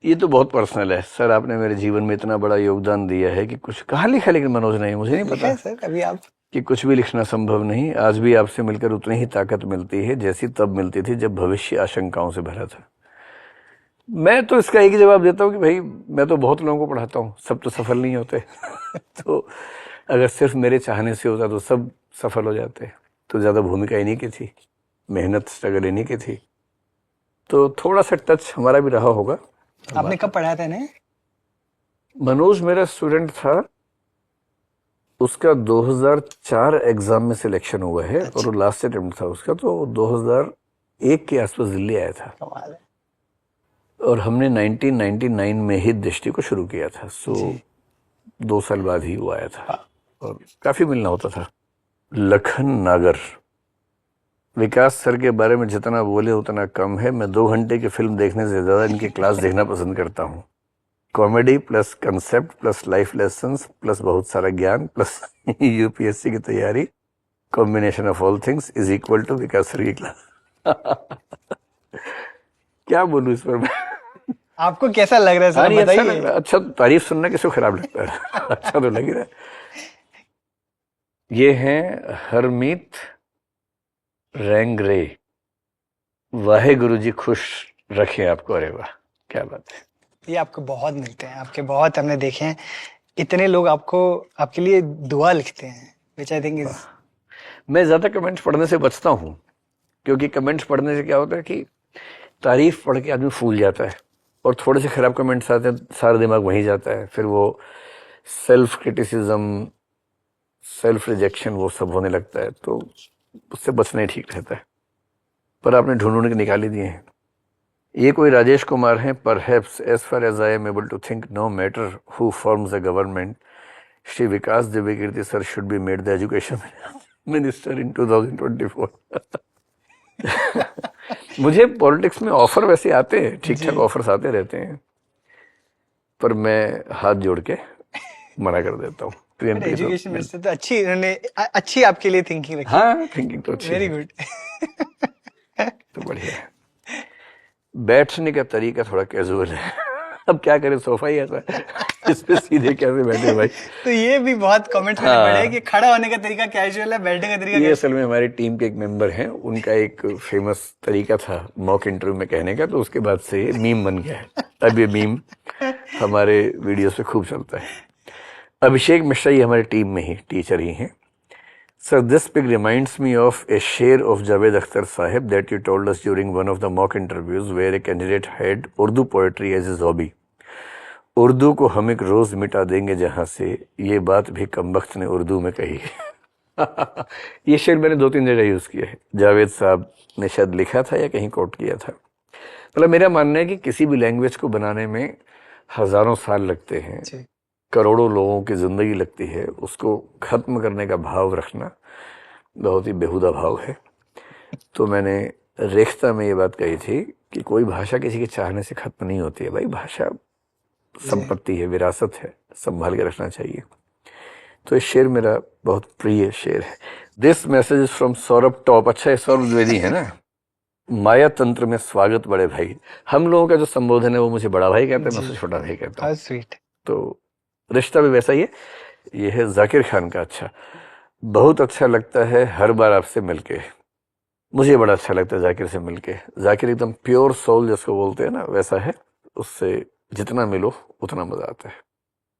ये तो बहुत पर्सनल है। सर आपने मेरे जीवन में इतना बड़ा योगदान दिया है कि कुछ कहाँ लिखा, लेकिन मनोज नहीं, मुझे नहीं पता
सर अभी आप
कि कुछ भी लिखना संभव नहीं। आज भी आपसे मिलकर उतनी ही ताकत मिलती है जैसी तब मिलती थी जब भविष्य आशंकाओं से भरा था। मैं तो इसका एक ही जवाब देता हूँ कि भाई मैं तो बहुत लोगों को पढ़ाता हूँ, सब तो सफल नहीं होते। तो अगर सिर्फ मेरे चाहने से होता तो सब सफल हो जाते। तो ज़्यादा भूमिका इन्हीं की थी, मेहनत स्ट्रगल इन्हीं की थी, तो थोड़ा सा टच हमारा भी रहा होगा।
आपने कब पढ़ाया था इन्हें?
मनोज मेरा स्टूडेंट था, उसका 2004 एग्जाम में सिलेक्शन हुआ है और वो लास्ट अटेम्प्ट था उसका, तो 2001 के आसपास दिल्ली आया था
कमाल है।
और हमने 1999 में ही दृष्टि को शुरू किया था। सो 2 साल बाद ही वो आया था और काफी मिलना होता था। लखन नागर, विकास सर के बारे में जितना बोले उतना कम है। मैं 2 घंटे की फिल्म देखने से ज्यादा इनकी क्लास देखना पसंद करता हूँ। Comedy plus concept plus life lessons plus बहुत सारा ज्ञान प्लस यूपीएससी की तैयारी, combination of all things is equal to Vikas sir की क्लास। क्या बोलूं इस पर मैं।
आपको कैसा लग रहा है सर,
अच्छा
बताइए।
लग रहा है। अच्छा, तारीफ सुनना किसको खराब लगता है। अच्छा तो लग रहा है। ये हैं हरमीत रैंगरे। वाहे गुरु जी खुश रखे आपको। अरे वाह, क्या बात है।
ये आपको बहुत मिलते हैं, आपके बहुत हमने देखे हैं, इतने लोग आपको, आपके लिए दुआ लिखते हैं, which I think is...
मैं ज्यादा कमेंट्स पढ़ने से बचता हूँ, क्योंकि कमेंट्स पढ़ने से क्या होता है कि तारीफ पढ़ के आदमी फूल जाता है और थोड़े से खराब कमेंट्स आते हैं, सारा दिमाग वहीं जाता है, फिर वो सेल्फ क्रिटिसिज्म, सेल्फ रिजेक्शन वो सब होने लगता है, तो उससे बचना ही ठीक रहता है। पर आपने ढूंढ के निकाल ही दिए हैं। ये कोई राजेश कुमार हैं। Perhaps as far as I am able to think, no matter who forms the government, Shri Vikas Divyakirti sir should be made the education minister in 2024। मुझे पॉलिटिक्स में ऑफर वैसे आते हैं, ठीक ठाक ऑफर्स आते रहते हैं, पर मैं हाथ जोड़ के मना कर देता हूँ।
एजुकेशन मिनिस्टर तो अच्छी, इन्होंने अच्छी आपके लिए थिंकिंग रखी।
हाँ, थिंकिंग तो अच्छी।
Very good.
तो बढ़िया है। बैठने का तरीका थोड़ा कैजुअल है। अब क्या करें, सोफा ही ऐसा है, इस पे सीधे कैसे बैठे भाई।
तो ये भी बहुत कमेंट्स में पड़े हैं कि खड़ा होने का तरीका कैजुअल है, बैठने का तरीका
ये असल में हमारी टीम के एक मेंबर हैं, उनका एक फेमस तरीका था मॉक इंटरव्यू में कहने का, तो उसके बाद से मीम बन गया है। अब ये मीम हमारे वीडियो पे खूब चलता है। अभिषेक मिश्रा ये हमारी टीम में ही टीचर ही हैं। Sir, this pic reminds me of a share of Javed Akhtar Sahib that you told us during one of the mock interviews where a candidate had Urdu poetry as his hobby. Urdu को हम एक रोज मिटा देंगे जहां से, ये बात भी कमबख्त ने उर्दू में कही है। ये शेर मैंने 2-3 जगह यूज किया है। जावेद साहब ने शायद लिखा था या कहीं कोट किया था। मतलब मेरा मानना है कि किसी भी लैंग्वेज को बनाने में हजारों साल लगते हैं, करोड़ों लोगों की जिंदगी लगती है, उसको खत्म करने का भाव रखना बहुत ही बेहुदा भाव है। तो मैंने रेख्ता में ये बात कही थी कि कोई भाषा किसी के चाहने से खत्म नहीं होती है भाई। भाषा संपत्ति है, विरासत है, संभाल के रखना चाहिए। तो ये शेर मेरा बहुत प्रिय शेर है। This message is from Saurabh top. अच्छा, ये सौरभ द्विवेदी है ना। माया तंत्र में स्वागत बड़े भाई। हम लोगों का जो संबोधन है वो मुझे बड़ा भाई कहते हैं, मैं उसे छोटा भाई कहता हूँ।
स्वीट।
तो रिश्ता भी वैसा ही है। ये है जाकिर खान का। अच्छा, बहुत अच्छा लगता है हर बार आपसे मिलके। मुझे बड़ा अच्छा लगता है जाकिर से मिलके। जाकिर एकदम प्योर सोल जिसको बोलते हैं ना, वैसा है। उससे जितना मिलो उतना मजा आता है।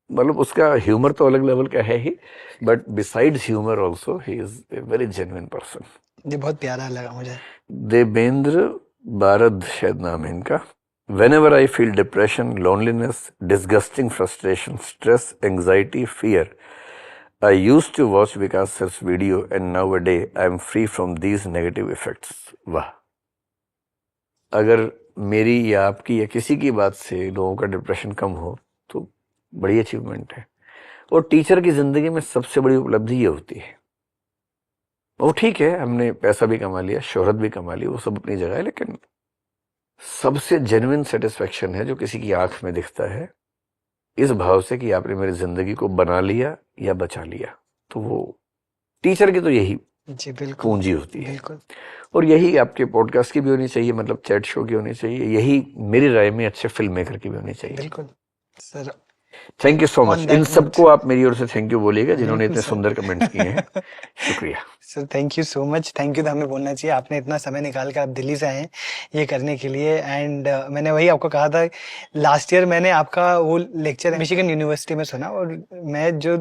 मतलब उसका ह्यूमर तो अलग लेवल का है ही, but besides humour also he is a very genuine person.
ये बहुत प्यारा लगा मुझे।
देवेंद्र बारद शायद नाम है इनका। Whenever I feel depression, loneliness, disgusting frustration, stress, anxiety, fear, I used to watch Vikas sir's video and nowadays I am free from these negative effects. वाह, अगर मेरी या आपकी या किसी की बात से लोगों का डिप्रेशन कम हो तो बड़ी अचीवमेंट है। और टीचर की जिंदगी में सबसे बड़ी उपलब्धि ये होती है। वो ठीक है, हमने पैसा भी कमा लिया, शोहरत भी कमा ली, वो सब अपनी जगह है, लेकिन सबसे जेन्युइन सेटिस्फेक्शन है जो किसी की आंख में दिखता है, इस भाव से कि आपने मेरी जिंदगी को बना लिया या बचा लिया। तो वो टीचर की तो यही
जी बिल्कुल
पूंजी होती है।
बिल्कुल।
और यही आपके पॉडकास्ट की भी होनी चाहिए, मतलब चैट शो की होनी चाहिए। यही मेरी राय में अच्छे फिल्म मेकर की भी होनी चाहिए।
बिल्कुल sir.
Thank you so much. इन सबको आप मेरी ओर से थैंक यू बोलिएगा जिन्होंने इतने
सर।
सुंदर कमेंट्स किए हैं। शुक्रिया
sir, thank you so much. Thank you तो हमें बोलना चाहिए, आपने इतना समय निकाल कर आप दिल्ली से आए हैं ये करने के लिए। एंड मैंने वही आपको कहा था, लास्ट ईयर मैंने आपका वो लेक्चर मिशिगन यूनिवर्सिटी में सुना, और मैं जो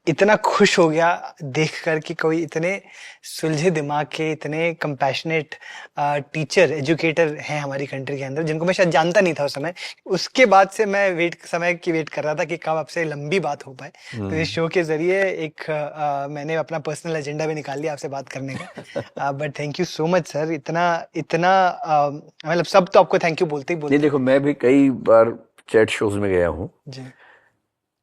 इतना खुश हो गया देख कर कि कोई इतने सुलझे दिमाग के, इतने कंपैशनेट टीचर, एजुकेटर हैं हमारी कंट्री के अंदर, जिनको मैं शायद जानता नहीं था उस समय। उसके बाद से मैं वेट कर रहा था कि कब आपसे लंबी बात हो पाए। तो इस शो के जरिए एक मैंने अपना पर्सनल एजेंडा भी निकाल लिया आपसे बात करने का। But thank you so much sir, इतना मतलब सब तो आपको थैंक यू बोलते ही
नहीं
बोलते
देखो, मैं भी कई बार चैट शोज में गया हूँ,
जी।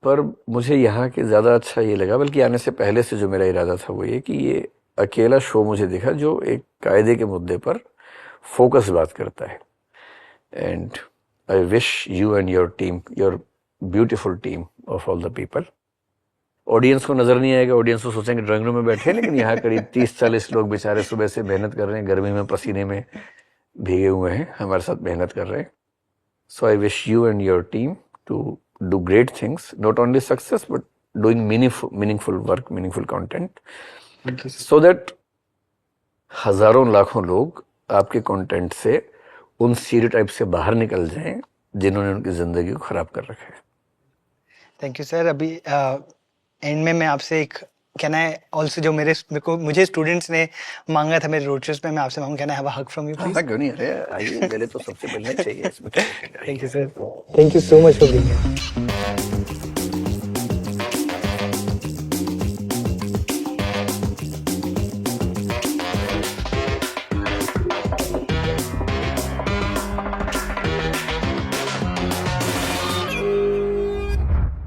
पर मुझे यहाँ के ज़्यादा अच्छा ये लगा, बल्कि आने से पहले से जो मेरा इरादा था वो ये कि ये अकेला शो मुझे दिखा जो एक कायदे के मुद्दे पर फोकस बात करता है। And I wish you and your team, your beautiful team of all the people, audience को नजर नहीं आएगा, ऑडियंस को सोचेंगे ड्राइंग रूम में बैठे हैं, लेकिन यहाँ करीब 30-40 लोग बेचारे सुबह से मेहनत कर रहे हैं, गर्मी में पसीने में भीगे हुए हैं, हमारे साथ मेहनत कर रहे हैं। So I wish you and your team to do great things, not only success but doing meaningful work, meaningful content, so that हजारों लाखों लोग आपके कंटेंट से उन स्टीरियोटाइप से बाहर निकल जाएं जिन्होंने उनकी जिंदगी को खराब कर रखा है।
Thank you sir. अभी एंड में मैं आपसे एक कहना है ऑल्सो, जो मुझे स्टूडेंट्स ने मांगा था मेरे रोड शोज में, मैं आपसे मांगूं, can I have a hug from you please?
क्यों नहीं, अरे आइए, पहले तो सबसे मिलना चाहिए इसमें।
Thank you sir, thank you so much for being here.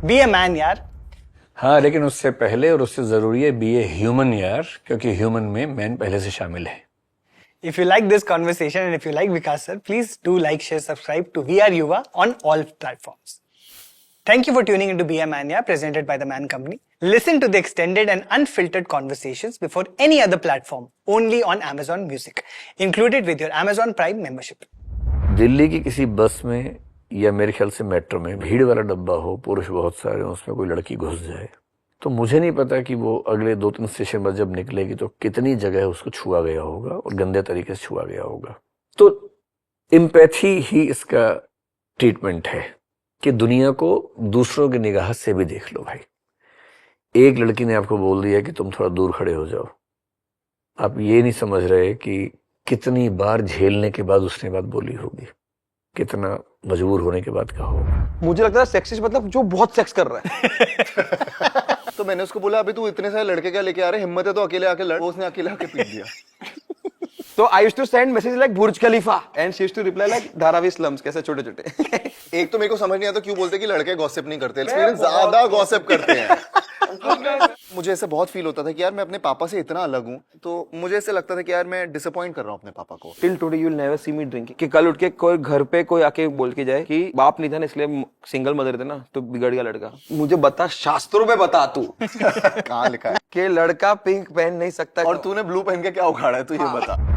Be a man यार।
हाँ, लेकिन उससे पहले और उससे जरूरी है बी ए ह्यूमन यार, क्योंकि ह्यूमन में मैन पहले से शामिल है।
If you like this conversation and if you like Vikas sir, please do like, share, subscribe to We Are Yuva on all platforms. Thank you for tuning into Be a Man Ya, presented by the Man Company. Listen to the extended and unfiltered conversations before any other platform, only on Amazon Music, included with your Amazon Prime membership.
Delhi की किसी बस में या मेरे ख्याल से metro में भीड़ वाला डब्बा हो, पुरुष बहुत सारे, उसमें कोई लड़की घुस जाए, तो मुझे नहीं पता कि वो अगले 2-3 स्टेशन बाद जब निकलेगी तो कितनी जगह उसको छुआ गया होगा और गंदे तरीके से छुआ गया होगा। तो एम्पैथी ही इसका ट्रीटमेंट है कि दुनिया को दूसरों की निगाह से भी देख लो भाई। एक लड़की ने आपको बोल दिया कि तुम थोड़ा दूर खड़े हो जाओ, आप ये नहीं समझ रहे कि कितनी बार झेलने के बाद उसने बात बोली होगी, कितना मजबूर होने के बाद कहा होगा।
मुझे लगता है सेक्सिस्ट मतलब जो बहुत सेक्स कर रहा है।
तो मैंने उसको बोला अभी तू इतने सारे लड़के क्या लेके आ रहे, हिम्मत है तो अकेले आके लड़। उसने अकेले आके पीट दिया।
तो I used to send message like Burj Khalifa and she used to reply like Dharavi slums, कैसे छोटे छोटे।
एक तो मेरे को समझ नहीं आता क्यों बोलते कि लड़के गॉसिप नहीं करते, एक्सपीरियंस ज्यादा गॉसिप करते हैं। मुझे ऐसा बहुत फील होता था कि यार मैं अपने पापा से इतना अलग हूँ, तो मुझे ऐसे लगता था कि यार मैं डिसअपॉइंट कर रहा हूँ अपने पापा को।
Till today you will never see me drinking. कि कल उठ के कोई घर पे कोई आके बोल के जाए कि बाप नहीं था ना इसलिए सिंगल मदर थे ना तो बिगड़ गया लड़का। मुझे बता, शास्त्रों में बता तू
कहाँ लिखा है
कि लड़का पिंक पहन नहीं सकता।
और तूने ब्लू पहन के क्या उखाड़ा है, तू ये बता।